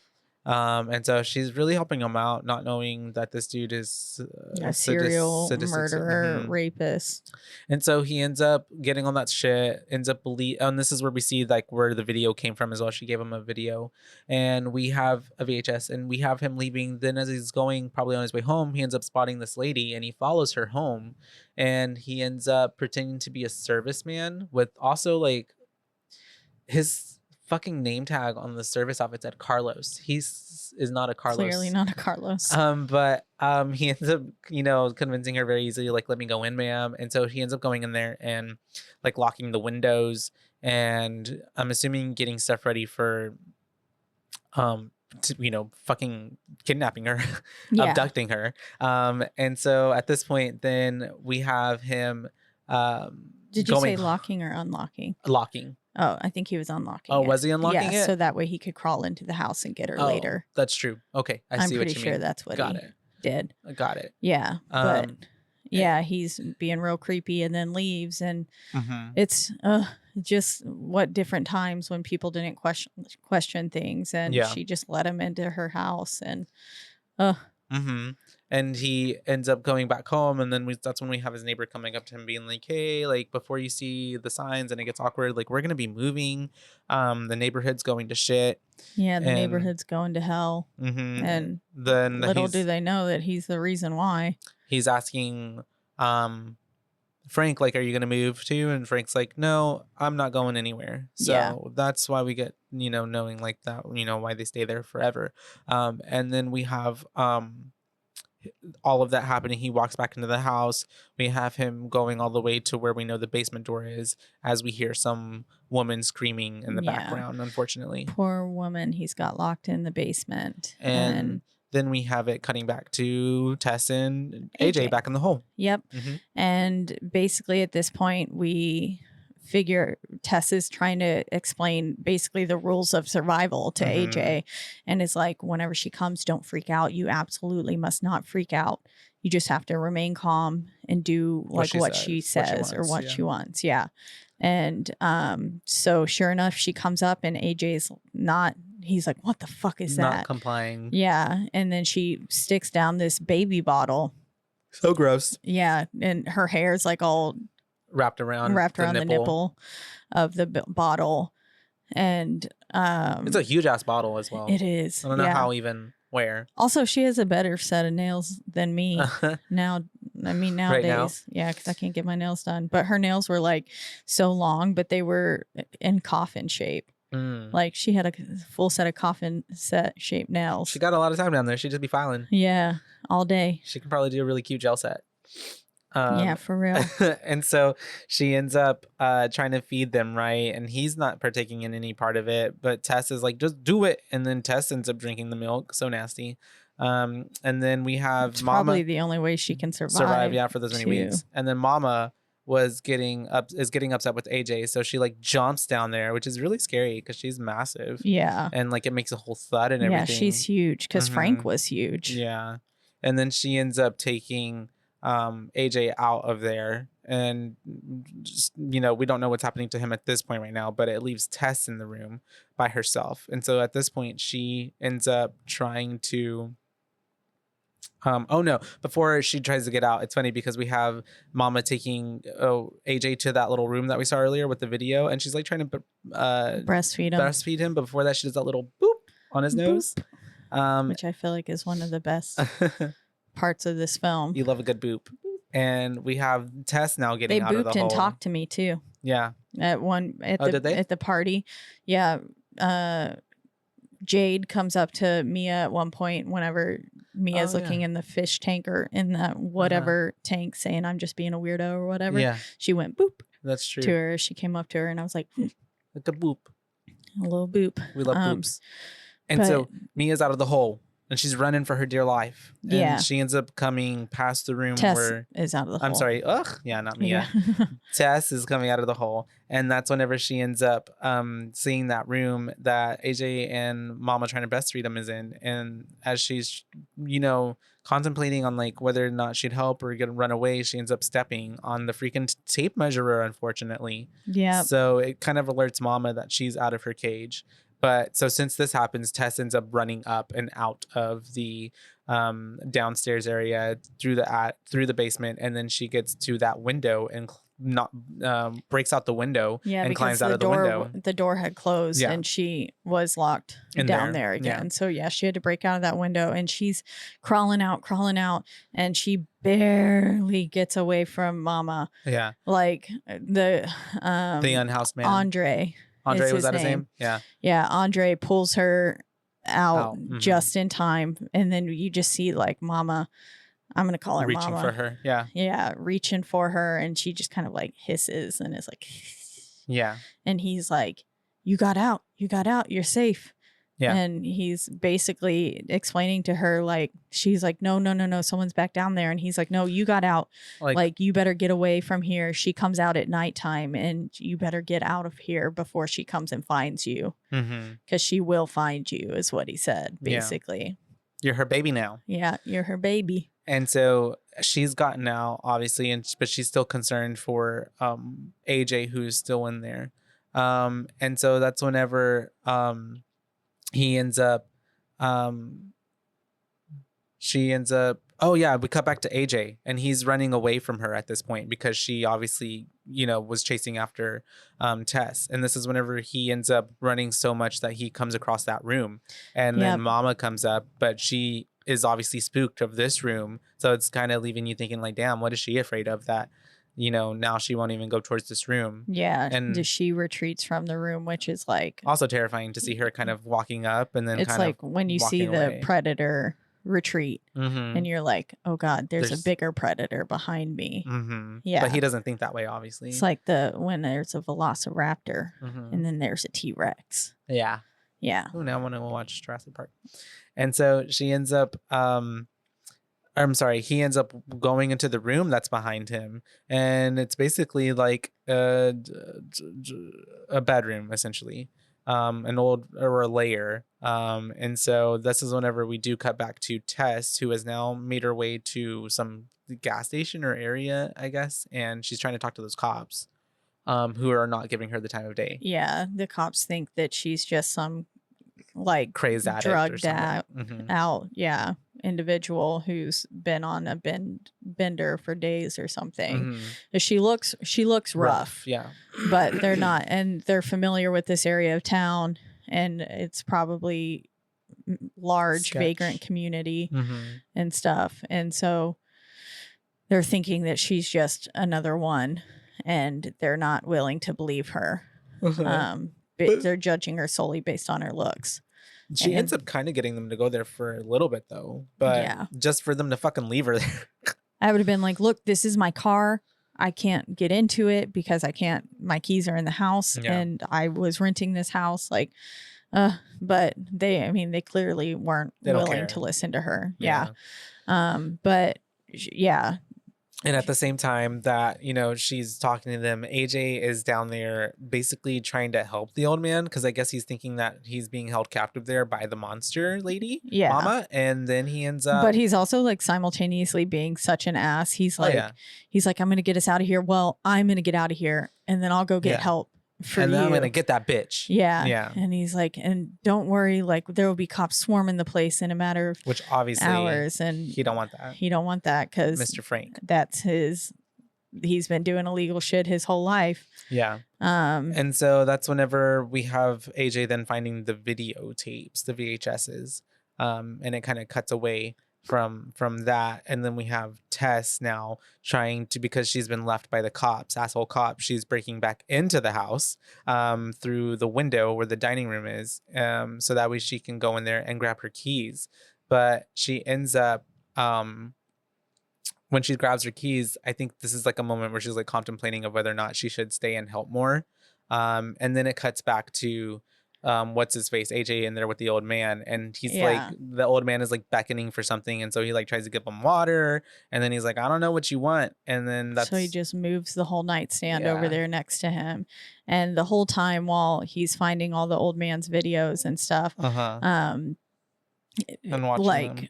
And so she's really helping him out, not knowing that this dude is a serial murderer, rapist. And so he ends up getting on that shit, and this is where we see like where the video came from as well. She gave him a video, and we have a VHS, and we have him leaving. Then as he's going, probably on his way home, he ends up spotting this lady, and he follows her home, and he ends up pretending to be a serviceman with also like his fucking name tag on the service outfit said Carlos. Is not a Carlos. Clearly not a Carlos. But he ends up, convincing her very easily, like, let me go in, ma'am. And so he ends up going in there and like locking the windows, and I'm assuming getting stuff ready for fucking kidnapping her, abducting her. And so at this point, then we have him Did you say locking or unlocking? Locking. Oh, I think he was unlocking. Oh, was he unlocking it? So that way he could crawl into the house and get her later. That's true. Okay, I'm see what you mean. pretty sure that's what he did. Got it. Yeah, but he's being real creepy and then leaves, and it's just what different times when people didn't question things, and she just let him into her house, and and he ends up going back home, and then that's when we have his neighbor coming up to him being like, hey, like before you see the signs and it gets awkward, like we're gonna be moving, the neighborhood's going to shit. Yeah, the neighborhood's going to hell. And then little do they know that he's the reason why. He's asking Frank, like, are you gonna move too? And Frank's like, no, I'm not going anywhere. So that's why we get, knowing like that, why they stay there forever. And then we have all of that happening. He walks back into the house. We have him going all the way to where we know the basement door is, as we hear some woman screaming in the background, unfortunately. Poor woman. He's got locked in the basement. And then we have it cutting back to Tess and AJ back in the hole. Yep. And basically at this point, we figure Tess is trying to explain basically the rules of survival to AJ, and it's like, whenever she comes, don't freak out. You absolutely must not freak out. You just have to remain calm and do like what she says or what she wants. And so sure enough, she comes up and AJ's not, he's like, what the fuck is that? Not complying. Yeah. And then she sticks down this baby bottle. So gross. Yeah. And her hair's like all wrapped around the nipple of the bottle, and it's a huge ass bottle as well. It is. I don't know how even where. Also, she has a better set of nails than me now. I mean, nowadays, right now? because I can't get my nails done. But her nails were like so long, but they were in coffin shape. Like she had a full set of coffin set shaped nails. She got a lot of time down there. She'd just be filing. Yeah, all day. She could probably do a really cute gel set. Yeah, for real. And so she ends up trying to feed them, right? And he's not partaking in any part of it, but Tess is like, just do it. And then Tess ends up drinking the milk. So nasty. And then we have Mama. Probably the only way she can survive. Yeah, for those many weeks. And then Mama is getting upset with AJ. So she like jumps down there, which is really scary because she's massive. Yeah. And like it makes a whole thud and everything. Yeah, she's huge because Frank was huge. Yeah. And then she ends up taking AJ out of there, and just, we don't know what's happening to him at this point right now, but it leaves Tess in the room by herself. And so at this point she ends up trying to before she tries to get out, it's funny because we have Mama taking AJ to that little room that we saw earlier with the video, and she's like trying to breastfeed him, but before that she does that little boop on his nose, which I feel like is one of the best parts of this film. You love a good boop. And we have Tess now getting out of the hole. They booped and talked to me too. Yeah. At the party. Yeah. Jade comes up to Mia at one point whenever Mia's looking in the fish tank or in that whatever tank, saying I'm just being a weirdo or whatever. Yeah. She went boop. That's true. To her. She came up to her and I was like, like a boop. A little boop. We love boops. And so Mia's out of the hole. and she's running for her dear life. Yeah. And she ends up coming past the room Tess where is out of the hole. I'm sorry. Ugh. Yeah, not Mia. Tess is coming out of the hole. And that's whenever she ends up seeing that room that AJ and Mama trying to breastfeed him is in. And as she's, contemplating on like whether or not she'd help or get run away, she ends up stepping on the freaking tape measurer, unfortunately. Yeah. So it kind of alerts Mama that she's out of her cage. But so since this happens, Tess ends up running up and out of the downstairs area through the basement, and then she gets to that window and breaks out the window and climbs out of the window. The door had closed and she was locked down there again. Yeah. So yeah, she had to break out of that window, and she's crawling out, and she barely gets away from Mama. Yeah, like the unhoused man, Andre. Was that his name? Yeah. Yeah. Andre pulls her out just in time. And then you just see like Mama, I'm going to call her reaching Mama. For her. Yeah. Yeah. Reaching for her. And she just kind of like hisses and is like, yeah. And he's like, you got out. You're safe. Yeah. And he's basically explaining to her, like, she's like, no, someone's back down there. And he's like, no, you got out. Like you better get away from here. She comes out at nighttime, and you better get out of here before she comes and finds you. Because she will find you, is what he said, basically. Yeah. You're her baby now. Yeah, you're her baby. And so she's gotten out, obviously, but she's still concerned for AJ, who's still in there. And so that's whenever he ends up we cut back to AJ, and he's running away from her at this point because she obviously was chasing after Tess. And this is whenever he ends up running so much that he comes across that room, and then Mama comes up, but she is obviously spooked of this room, so it's kind of leaving you thinking like, damn, what is she afraid of that now she won't even go towards this room. Yeah. And she retreats from the room, which is like also terrifying to see her kind of walking up, and then it's kind like of when you see the predator retreat and you're like, oh God, there's a bigger predator behind me. Yeah. But he doesn't think that way, obviously. It's like when there's a velociraptor and then there's a T-Rex. Yeah. Yeah. Oh, now I want to watch Jurassic Park. And so she ends up he ends up going into the room that's behind him, and it's basically like a bedroom, essentially, an old or a lair. And so this is whenever we do cut back to Tess, who has now made her way to some gas station or area, I guess, and she's trying to talk to those cops, who are not giving her the time of day. Yeah, the cops think that she's just some like crazed addict, drugged out, individual who's been on a bender for days or something. She looks rough, but they're not, and they're familiar with this area of town, and it's probably large vagrant community and stuff, and so they're thinking that she's just another one, and they're not willing to believe her. But they're judging her solely based on her looks. She ends up kind of getting them to go there for a little bit, though. But just for them to fucking leave her there. I would have been like, look, this is my car. I can't get into it because my keys are in the house and I was renting this house. Like, but they clearly weren't willing to listen to her. Yeah. But yeah. And at the same time that, she's talking to them, AJ is down there basically trying to help the old man, because I guess he's thinking that he's being held captive there by the monster lady, Mama. And then he ends up... But he's also like simultaneously being such an ass. He's like, I'm going to get us out of here. Well, I'm going to get out of here, and then I'll go get help. And then I'm gonna get that bitch. Yeah. And he's like, and don't worry, like there will be cops swarming the place in a matter of hours. And he don't want that. He don't want that because Mr. Frank. That's he's been doing illegal shit his whole life. Yeah. And so that's whenever we have AJ then finding the videotapes, the VHSs. And it kind of cuts away from that, and then we have Tess now trying to, because she's been left by the asshole cops, she's breaking back into the house through the window where the dining room is, so that way she can go in there and grab her keys. But she ends up when she grabs her keys, I think this is like a moment where she's like contemplating of whether or not she should stay and help more, and then it cuts back to what's his face, AJ, in there with the old man, and he's Yeah. like, the old man is like beckoning for something, and so he like tries to give him water, and then he's like, I don't know what you want, and then that's So he just moves the whole nightstand Yeah. over there next to him, and the whole time while he's finding all the old man's videos and stuff, and watching like them.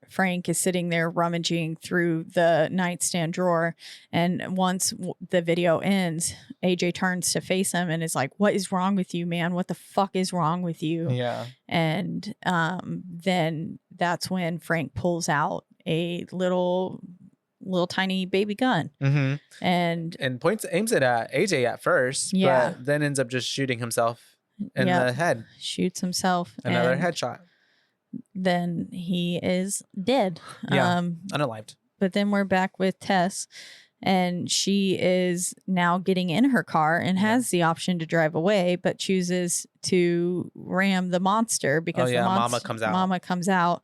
Frank is sitting there rummaging through the nightstand drawer, and once the video ends, AJ turns to face him and is like, "What is wrong with you, man? What the fuck is wrong with you?" Yeah. And then that's when Frank pulls out a little tiny baby gun and aims it at AJ at first, Yeah. but then ends up just shooting himself in the head. shoots himself. Another and headshot. Then he is dead. Yeah. Unalived. But then we're back with Tess, and she is now getting in her car and has the option to drive away, but chooses to ram the monster because Mama comes out. Mama comes out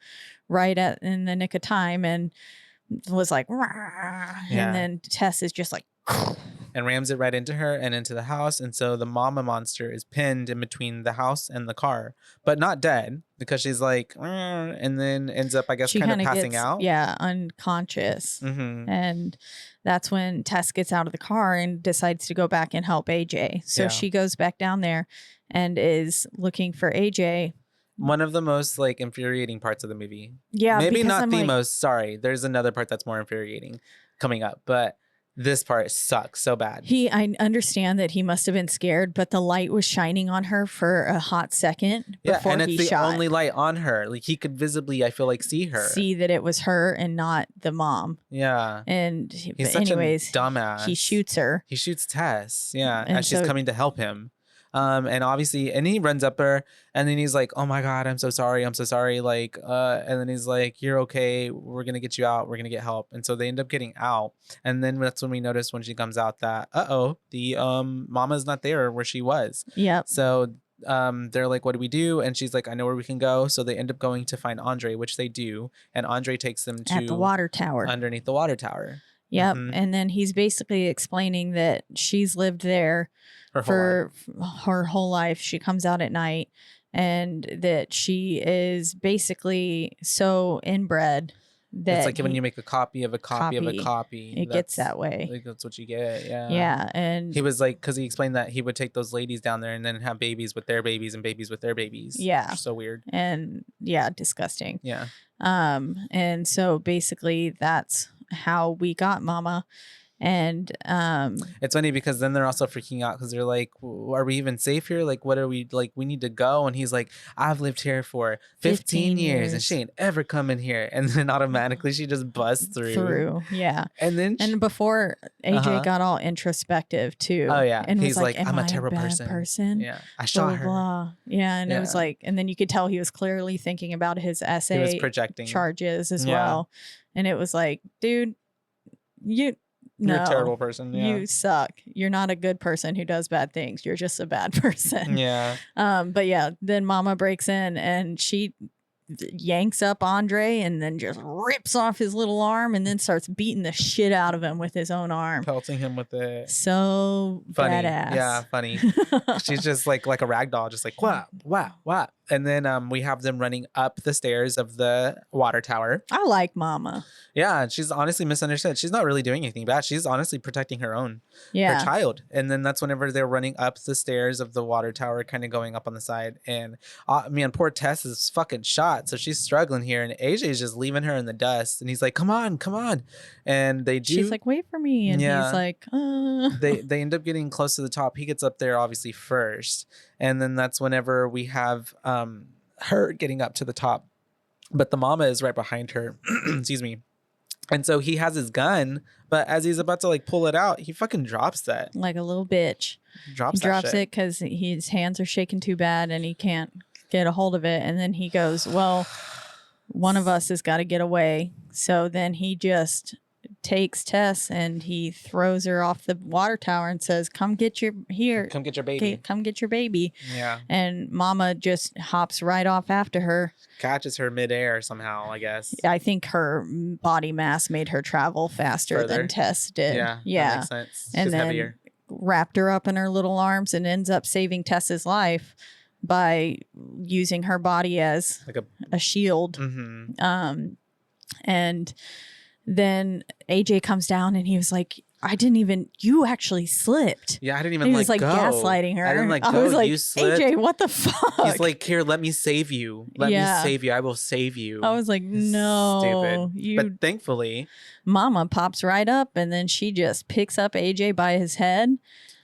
right in the nick of time and was like, "Rah." And then Tess is just like, and rams it right into her and into the house. And so the mama monster is pinned in between the house and the car, but not dead because she's like, and then ends up, I guess, she kind of kinda passing gets, out. Yeah, unconscious. And that's when Tess gets out of the car and decides to go back and help AJ. So she goes back down there and is looking for AJ. One of the most like infuriating parts of the movie. Yeah, maybe because not I'm the like- most. Sorry, there's another part that's more infuriating coming up, but this part sucks so bad. I understand that he must have been scared, but the light was shining on her for a hot second before and it's he the shot. only light on her. Like he could visibly, I feel like, see her. See that it was her and not the mom. Yeah. And He's but such anyways, a dumbass. he shoots her. He shoots Tess. Yeah. And as she's so- coming to help him. And obviously, and he runs up her and then he's like, oh my God, I'm so sorry. I'm so sorry. Like, and then he's like, you're okay. We're going to get you out. We're going to get help. And so they end up getting out. And then that's when we notice when she comes out that, the mama's not there where she was. Yep. So they're like, what do we do? And she's like, I know where we can go. So they end up going to find Andre, which they do. And Andre takes them to At the water tower. underneath the water tower. Yep. Mhm. And then he's basically explaining that she's lived there Her whole for her whole life. She comes out at night and that she is basically so inbred that It's like when you make a copy of a copy of a Copy. copy. it gets that way. Like that's what you get. Yeah. Yeah. And He was like, because he explained that he would take those ladies down there and then have babies with their babies and babies with their babies. Yeah. Which is so weird. and yeah, disgusting. Yeah. And so basically that's how we got Mama. And It's funny because then they're also freaking out because they're like, are we even safe here? Like, what are we like? We need to go. And he's like, I've lived here for 15 years and she ain't ever come in here. And then automatically she just busts through. Yeah. And then And before AJ Uh-huh. got all introspective too. Oh, yeah. And He's was like, "Am I'm a I terrible bad person." Yeah. I Blah, shot blah, her. blah. Yeah. And it was Yeah. like, and then you could tell he was clearly thinking about his He was essay projecting. charges as Yeah. well. And it was like, dude, you're You're a terrible person. Yeah. You suck. You're not a good person who does bad things. You're just a bad person. Yeah. But yeah, then Mama breaks in and she yanks up Andre and then just rips off his little arm and then starts beating the shit out of him with his own arm. Pelting him with it. So Funny. badass. Yeah, funny. She's just like a rag doll, just like wow, wow, wow. And then we have them running up the stairs of the water tower. I like Mama. Yeah, and she's honestly misunderstood. She's not really doing anything bad. She's honestly protecting her own, Yeah. her child. And then that's whenever they're running up the stairs of the water tower, kind of going up on the side. And man, poor Tess is fucking shot, so she's struggling here. And AJ's just leaving her in the dust. And he's like, "Come on, come on!" And they do. She's like, "Wait for me," and Yeah. he's like, They end up getting close to the top. He gets up there obviously first, and then that's whenever we have her getting up to the top, but the mama is right behind her. Excuse me. And so he has his gun, but as he's about to like pull it out, he fucking drops that. like a little bitch. Drops He drops that shit. it because his hands are shaking too bad and he can't get a hold of it. And then he goes, "Well, one of us has got to get away." So then he just takes Tess and he throws her off the water tower and says, "Come get your Come get your baby. come get your baby." Yeah. And Mama just hops right off after her. Catches her midair somehow, I guess. I think her body mass made her travel faster Further. than Tess did. Yeah. Yeah. That makes sense. And She's then heavier. wrapped her up in her little arms and ends up saving Tess's life by using her body as like a shield. Mm-hmm. And then AJ comes down and he was like, you actually slipped. Yeah, I didn't even he was like go. gaslighting her. I didn't I was like, you slipped. AJ, what the fuck? He's like, here, let me save you. Let me save you. I will save you. I was like, no. Stupid. But thankfully, Mama pops right up and then she just picks up AJ by his head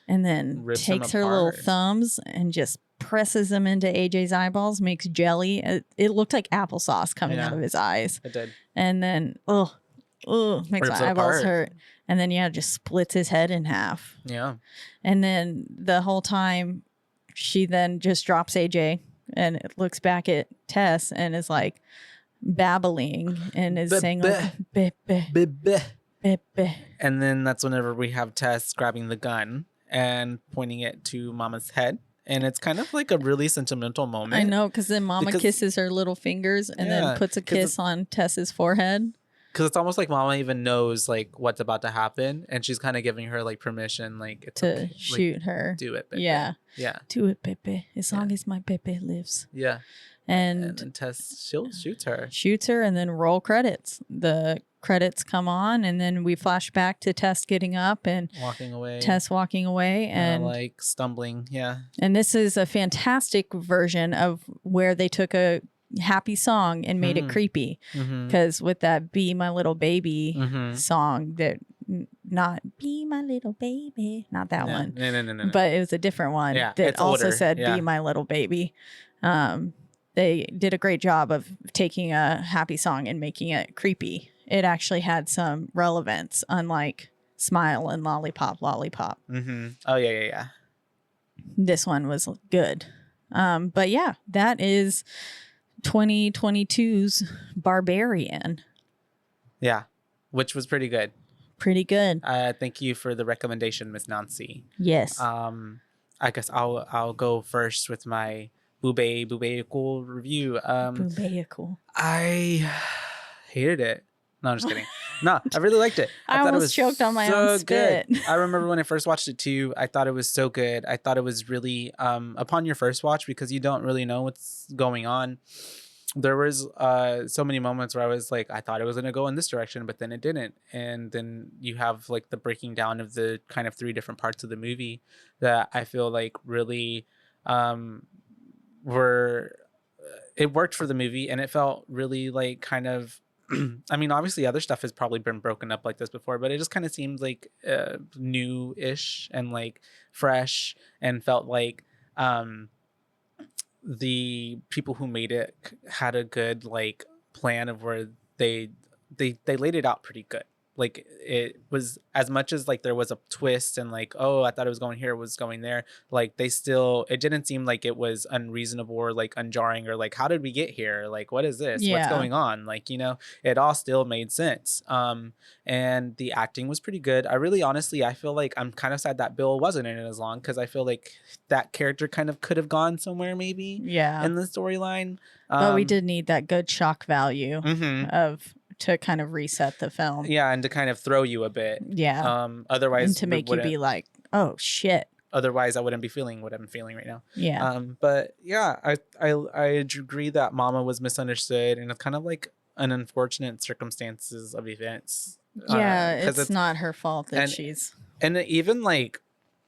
and then takes her little thumbs and just presses them into AJ's eyeballs, makes jelly. It looked like applesauce coming out of his eyes. It did. And then, makes my eyeballs hurt. And then, just splits his head in half. Yeah. And then the whole time, she then just drops AJ and looks back at Tess and is like babbling and is saying like, and then that's whenever we have Tess grabbing the gun and pointing it to Mama's head. And it's kind of like a really sentimental moment. I know, because then Mama kisses her little fingers and then puts a kiss on Tess's forehead. Because it's almost like Mama even knows like what's about to happen, and she's kind of giving her like permission, like to shoot her. Do it, baby. Yeah, do it, Pepe. As long as my Pepe lives. Yeah, and then Tess shoots her, and then roll credits. The credits come on, and then we flash back to Tess getting up and walking away. Tess walking away and like stumbling. Yeah, and this is a fantastic version of where they took a happy song and made it creepy, because with that "Be My Little Baby" song, that not "Be My Little Baby," not that one, no, but it was a different one that also said "Be My Little Baby." They did a great job of taking a happy song and making it creepy. It actually had some relevance, unlike "Smile" and "Lollipop Lollipop." Oh yeah. This one was good. But yeah, that is 2022's Barbarian. Yeah, which was pretty good. Pretty good. Thank you for the recommendation, Miss Nancy. Yes. I guess I'll go first with my BooBaes review. BooBaes. I hated it. No, I'm just kidding. No, I really liked it. I thought almost it was choked on my own spit. Good. I remember when I first watched it too. I thought it was so good. I thought it was really upon your first watch, because you don't really know what's going on. There was so many moments where I was like, I thought it was going to go in this direction, but then it didn't. And then you have like the breaking down of the kind of 3 different parts of the movie that I feel like really it worked for the movie, and it felt really like kind of I mean, obviously other stuff has probably been broken up like this before, but it just kind of seemed like new-ish and like fresh, and felt like the people who made it had a good like plan of where they laid it out pretty good. Like, it was, as much as like there was a twist and like, oh, I thought it was going here, it was going there, like it didn't seem like it was unreasonable or like unjarring or like, how did we get here, like what is this, what's going on, like, it all still made sense. And the acting was pretty good. Honestly, I feel like I'm kind of sad that Bill wasn't in it as long, because I feel like that character kind of could have gone somewhere maybe in the storyline, but we did need that good shock value to kind of reset the film. Yeah, and to kind of throw you a bit. Yeah. Otherwise, and to make you be like, oh shit. Otherwise, I wouldn't be feeling what I'm feeling right now. Yeah. But yeah, I agree that Mama was misunderstood, and it's kind of like an unfortunate circumstances of events. Yeah, it's not her fault that she's. And even like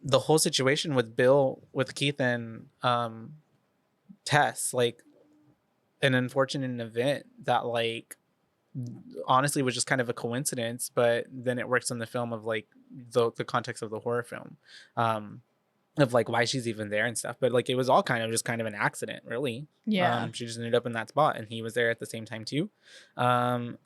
the whole situation with Bill, with Keith and Tess, like an unfortunate event that like honestly was just kind of a coincidence, but then it works in the film of like the context of the horror film, of like why she's even there and stuff. But like it was all kind of an accident, really. Yeah. She just ended up in that spot, and he was there at the same time too. And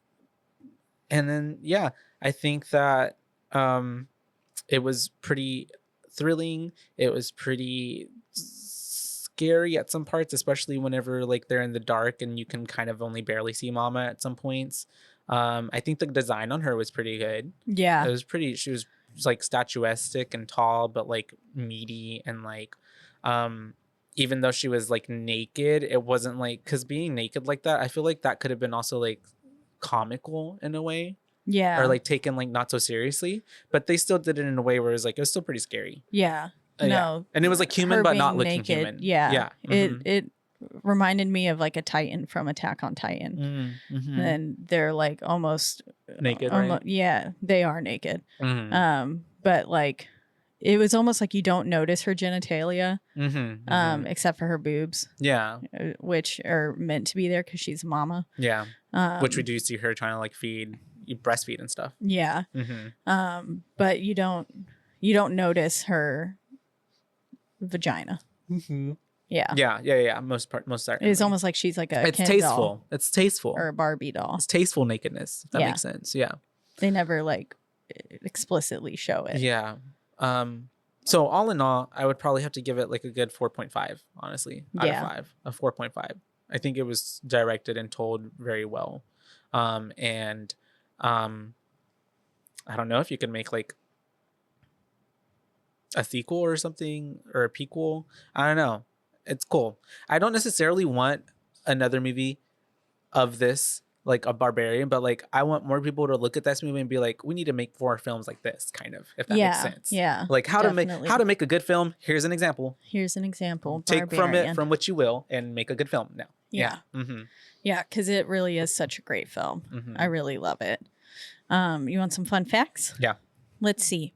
then yeah, I think that it was pretty thrilling. It was pretty scary at some parts, especially whenever like they're in the dark and you can kind of only barely see Mama at some points. I think the design on her was pretty good. Yeah, it was pretty. She was like statuesque and tall, but like meaty, and like even though she was like naked, it wasn't like, because being naked like that, I feel like that could have been also like comical in a way. Yeah, or like taken like not so seriously, but they still did it in a way where it was still pretty scary. Yeah. No, and it was like human her but not being looking naked. human. Yeah, Mhm. it reminded me of like a Titan from Attack on Titan, and they're like almost Naked, right? Yeah, they are naked. Mhm. But like it was almost like you don't notice her genitalia, except for her boobs, Yeah, which are meant to be there because she's a mama. yeah. Which we do see her trying to like breastfeed and stuff. Yeah. But you don't notice her vagina. Yeah. Yeah. Most certainly. It's almost like she's like a It's Ken tasteful. doll It's tasteful. or a Barbie doll. It's tasteful nakedness, if that makes sense. Yeah. They never like explicitly show it. Yeah. So all in all, I would probably have to give it like a good 4.5, honestly, out of 5, a 4.5. I think it was directed and told very well. And I don't know if you could make like a sequel or something or a prequel. I don't know. It's cool. I don't necessarily want another movie of this, like a Barbarian, but like I want more people to look at this movie and be like, we need to make more films like this, kind of, if that makes sense. Yeah. Like how definitely. to make a good film. Here's an example. Here's an example. Take from what you will and make a good film now. Yeah. Yeah, because it really is such a great film. I really love it. You want some fun facts? Yeah. Let's see.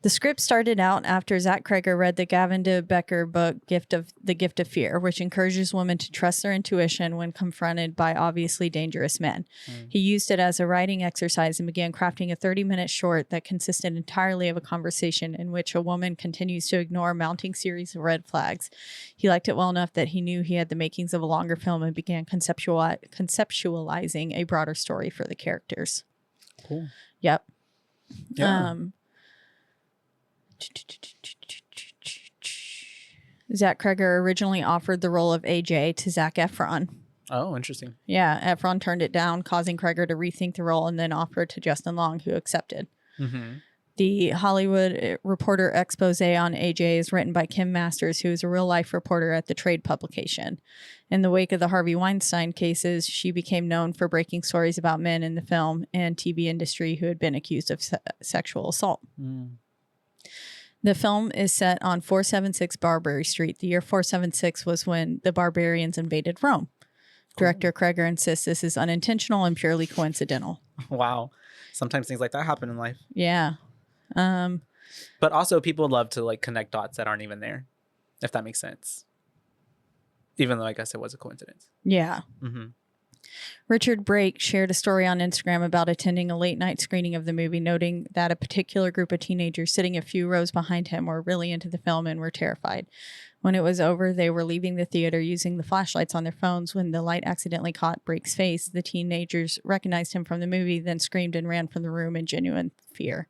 The script started out after Zach Cregger read the Gavin de Becker book, The Gift of Fear, which encourages women to trust their intuition when confronted by obviously dangerous men. He used it as a writing exercise and began crafting a 30-minute short that consisted entirely of a conversation in which a woman continues to ignore a mounting series of red flags. He liked it well enough that he knew he had the makings of a longer film and began conceptualizing a broader story for the characters. Cool. Yep. Yeah. Zach Cregger originally offered the role of AJ to Zac Efron. Oh, interesting. Yeah, Efron turned it down, causing Cregger to rethink the role and then offer it to Justin Long, who accepted. The Hollywood Reporter expose on AJ is written by Kim Masters, who is a real-life reporter at the trade publication. In the wake of the Harvey Weinstein cases, she became known for breaking stories about men in the film and TV industry who had been accused of sexual assault. The film is set on 476 Barbary Street. The year 476 was when the barbarians invaded Rome. Director Cregger insists this is unintentional and purely coincidental. Wow. Sometimes things like that happen in life. Yeah. But also people love to like connect dots that aren't even there, if that makes sense. Even though I guess it was a coincidence. Yeah. Richard Brake shared a story on Instagram about attending a late night screening of the movie, noting that a particular group of teenagers sitting a few rows behind him were really into the film and were terrified. When it was over, they were leaving the theater using the flashlights on their phones. When the light accidentally caught Brake's face, the teenagers recognized him from the movie, then screamed and ran from the room in genuine fear.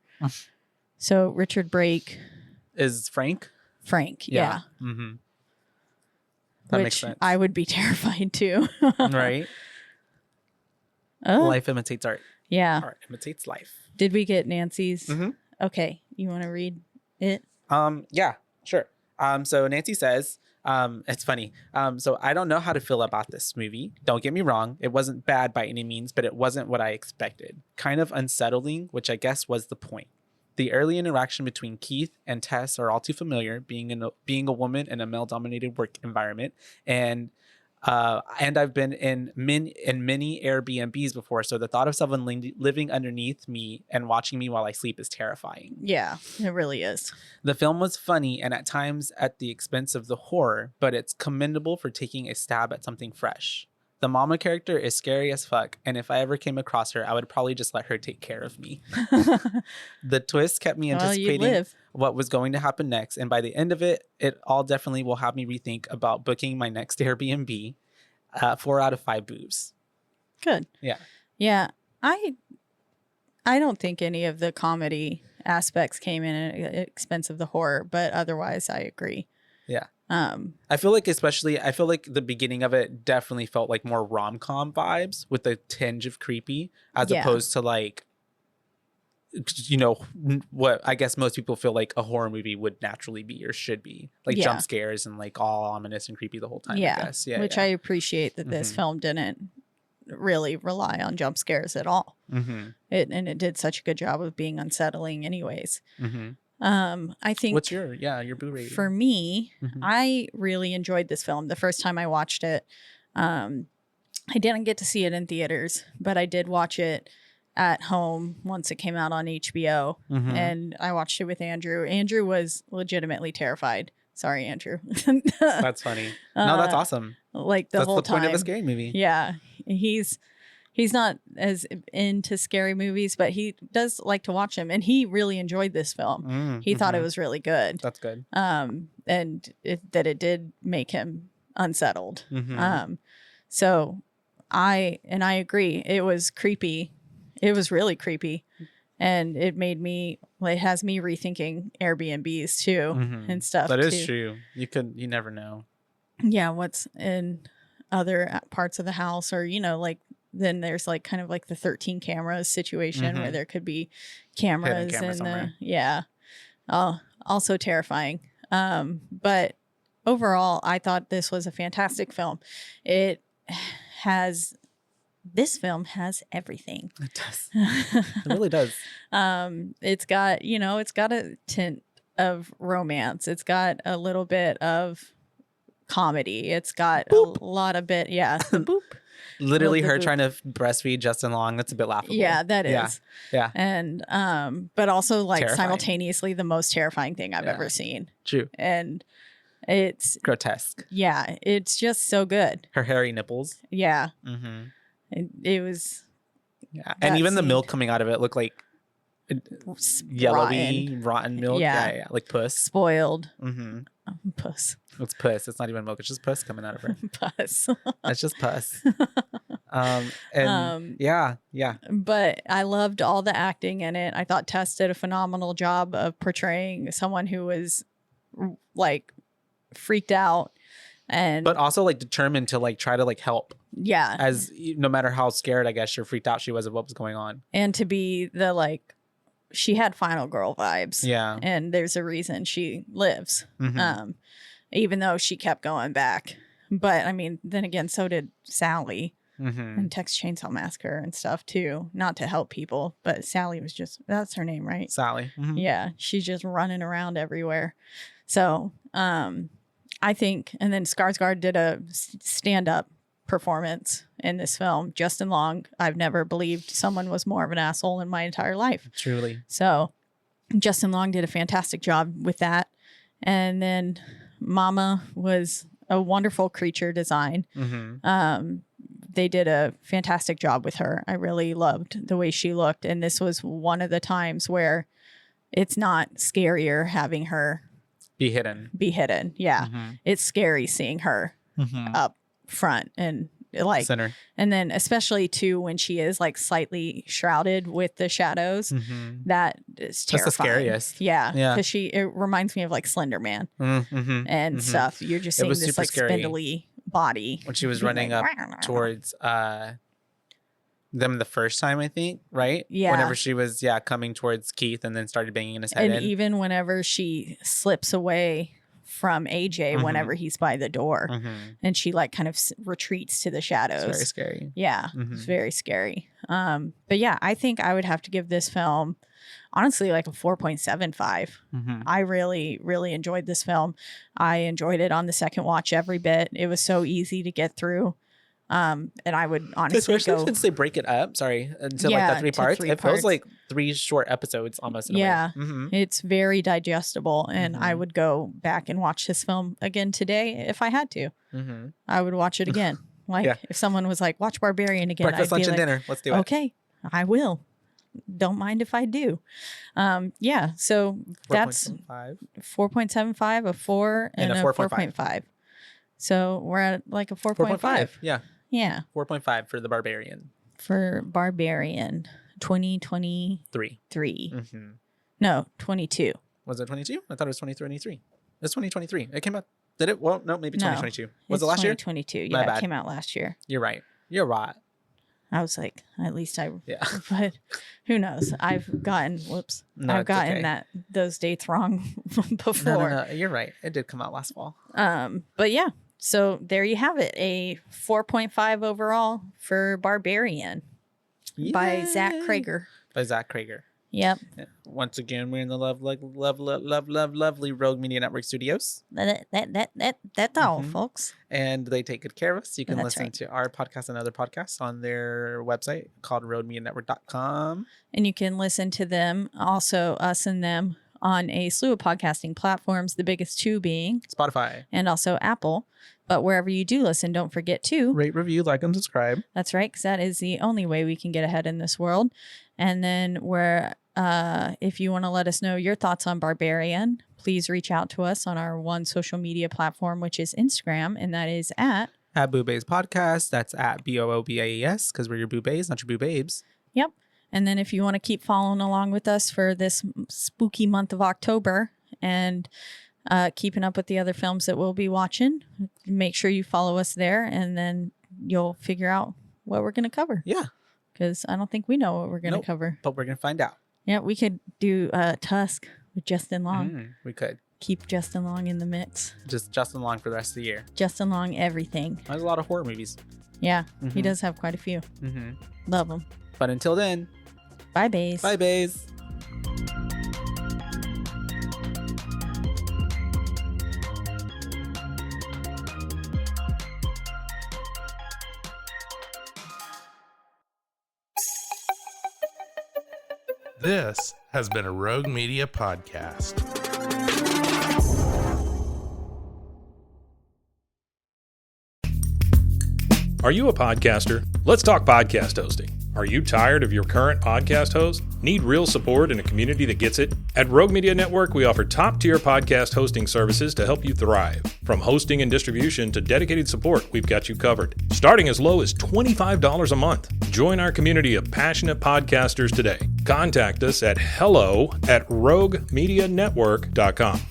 So Richard Brake is Frank, yeah. That makes sense. I would be terrified too. Right? Life imitates art. Yeah. Art imitates life. Did we get Nancy's? Okay. You want to read it? Yeah, sure. So Nancy says, it's funny. So I don't know how to feel about this movie. Don't get me wrong. It wasn't bad by any means, but it wasn't what I expected. Kind of unsettling, which I guess was the point. The early interaction between Keith and Tess are all too familiar, being a woman in a male-dominated work environment, and I've been in many Airbnbs before, so the thought of someone living underneath me and watching me while I sleep is terrifying. Yeah, it really is. The film was funny and at times at the expense of the horror, but it's commendable for taking a stab at something fresh. The mama character is scary as fuck, and if I ever came across her, I would probably just let her take care of me. The twist kept me anticipating what was going to happen next, and by the end of it, it all definitely will have me rethink about booking my next Airbnb. 4 out of 5 boobs. Good. Yeah. Yeah. I don't think any of the comedy aspects came in at the expense of the horror, but otherwise I agree. Yeah. I feel like the beginning of it definitely felt like more rom-com vibes with a tinge of creepy as opposed to like, you know, what I guess most people feel like a horror movie would naturally be or should be, like jump scares and like all ominous and creepy the whole time. Yeah. I guess. Yeah. Which I appreciate that this film didn't really rely on jump scares at all. It did such a good job of being unsettling anyways. I think What's your boo rating? for me, Mhm. I really enjoyed this film the first time I watched it. I didn't get to see it in theaters, but I did watch it at home once it came out on HBO, Mhm. and I watched it with Andrew. Andrew was legitimately terrified. Sorry, Andrew. That's funny. No, that's awesome. Like the That's whole the time. point of a scary movie. Yeah, he's not as into scary movies, but he does like to watch them, and he really enjoyed this film. He thought it was really good. That's good. And that it did make him unsettled. Mhm. So I agree. It was creepy. It was really creepy. And it has me rethinking Airbnbs too Mhm. and stuff. That is too. true. You never know. Yeah, what's in other parts of the house, or like then there's like kind of like the 13 cameras situation where there could be cameras camera and somewhere. also terrifying. But overall, I thought this was a fantastic film. This film has everything. It does. It really does. It's got a tint of romance. It's got a little bit of comedy. It's got a lot of the boop. Literally The her boop. trying to breastfeed Justin Long. That's a bit laughable. Yeah, that is. Yeah. And but also like Terrifying. simultaneously the most terrifying thing I've Yeah. ever seen. True. And it's Grotesque. it's just so good. Her hairy nipples. Yeah. Mm-hmm. It was Yeah. And even the scene. milk coming out of it looked like yellowy, rotten milk. Yeah. Yeah. Like puss. spoiled. Mm-hmm. Puss. It's puss. It's not even milk. It's just puss coming out of her. Puss. It's just puss. Yeah. But I loved all the acting in it. I thought Tess did a phenomenal job of portraying someone who was like freaked out and But also like determined to like try to like help, yeah, as no matter how scared I guess or freaked out she was of what was going on. and to be the like she had Final Girl vibes. Yeah. And there's a reason she lives. Mhm. Even though she kept going back. But I mean, then again, so did Sally Mm-hmm. and Texas Chainsaw Massacre and stuff too. Not to help people, but Sally was that's her name, right? Sally. Mhm. Yeah, she's just running around everywhere. So I think, and then Skarsgård did a stand-up performance in this film. Justin Long, I've never believed someone was more of an asshole in my entire life. Truly. So Justin Long did a fantastic job with that. And then Mama was a wonderful creature design. Mm-hmm. They did a fantastic job with her. I really loved the way she looked. And this was one of the times where it's not scarier having her Be hidden. Yeah. Mm-hmm. It's scary seeing her Mm-hmm. up front and like, Center. and then especially too when she is like slightly shrouded with the shadows. Mm-hmm. That is terrifying. That's the scariest. Yeah. Yeah. Because it reminds me of like Slender Man Mm-hmm. and stuff. You're just It seeing was this super like scary. spindly body. When she was running up towards them the first time, I think, right? Yeah. Whenever she was, coming towards Keith and then started banging his head And in. even whenever she slips away from AJ, Mhm. whenever he's by the door, Mm-hmm. and she like kind of retreats to the shadows. It's very scary. Yeah, Mhm. it's very scary. But yeah, I think I would have to give this film, honestly, like a 4.75. Mm-hmm. I really, really enjoyed this film. I enjoyed it on the second watch every bit. It was so easy to get through. And I would honestly Especially go. since they break it up, into Yeah, like the three to parts. 3 It parts. feels like 3 short episodes almost. In Yeah. A way. Mm-hmm. It's very digestible, and I Mhm. would go back and watch this film again today if I had to. Mm-hmm. I would watch it again. Like Yeah. if someone was like, "Watch Barbarian again," Breakfast, I'd lunch, be and like, dinner. Let's do it. "Okay, I will." Don't mind if I do. Yeah. So that's 4.5. 4.75, a 4, and a 4.5. So we're at like a 4.5. 4.5. Yeah. Yeah. 4.5 for the Barbarian. For Barbarian 2023. 3. Mm-hmm. No, 22. Was it 22? I thought it was 2023. It's 2023. It came out. Did it? Well, no, maybe No. 2022. Was It's it last year? 2022. My Yeah, bad. it came out last year. You're right. You're right. I was like, at least I, Yeah. but who knows? I've gotten, No, I've it's gotten okay. those dates wrong before. No. You're right. It did come out last fall. But yeah, so there you have it. A 4.5 overall for Barbarian by Zach Yay. Cregger. By Zach Cregger. Yep. Once again, we're in the lovely Rogue Media Network studios. That's all, folks. And they take good care of us. You can That's listen right. to our podcast and other podcasts on their website called roadmedianetwork.com. And you can listen to them, also us and them, on a slew of podcasting platforms, the biggest two being Spotify. And also Apple. But wherever you do listen, don't forget to rate, review, like, and subscribe. That's right, because that is the only way we can get ahead in this world. And then if you want to let us know your thoughts on Barbarian, please reach out to us on our one social media platform, which is Instagram, and that is at BooBaes Podcast. That's at BOOBAES, because we're your BooBaes, not your BooBabes. Yep. And then if you want to keep following along with us for this spooky month of October and keeping up with the other films that we'll be watching, make sure you follow us there, and then you'll figure out what we're going to cover. Yeah. Because I don't think we know what we're going to cover. But we're going to find out. Yeah, we could do Tusk with Justin Long. We could. Keep Justin Long in the mix. Just Justin Long for the rest of the year. Justin Long, everything. There's a lot of horror movies. Yeah, he does have quite a few. Love them. But until then, bye, Baes. Bye, Baes. This has been a Rogue Media podcast. Are you a podcaster? Let's talk podcast hosting. Are you tired of your current podcast host? Need real support in a community that gets it? At Rogue Media Network, we offer top-tier podcast hosting services to help you thrive. From hosting and distribution to dedicated support, we've got you covered. Starting as low as $25 a month. Join our community of passionate podcasters today. Contact us at hello@roguemedianetwork.com.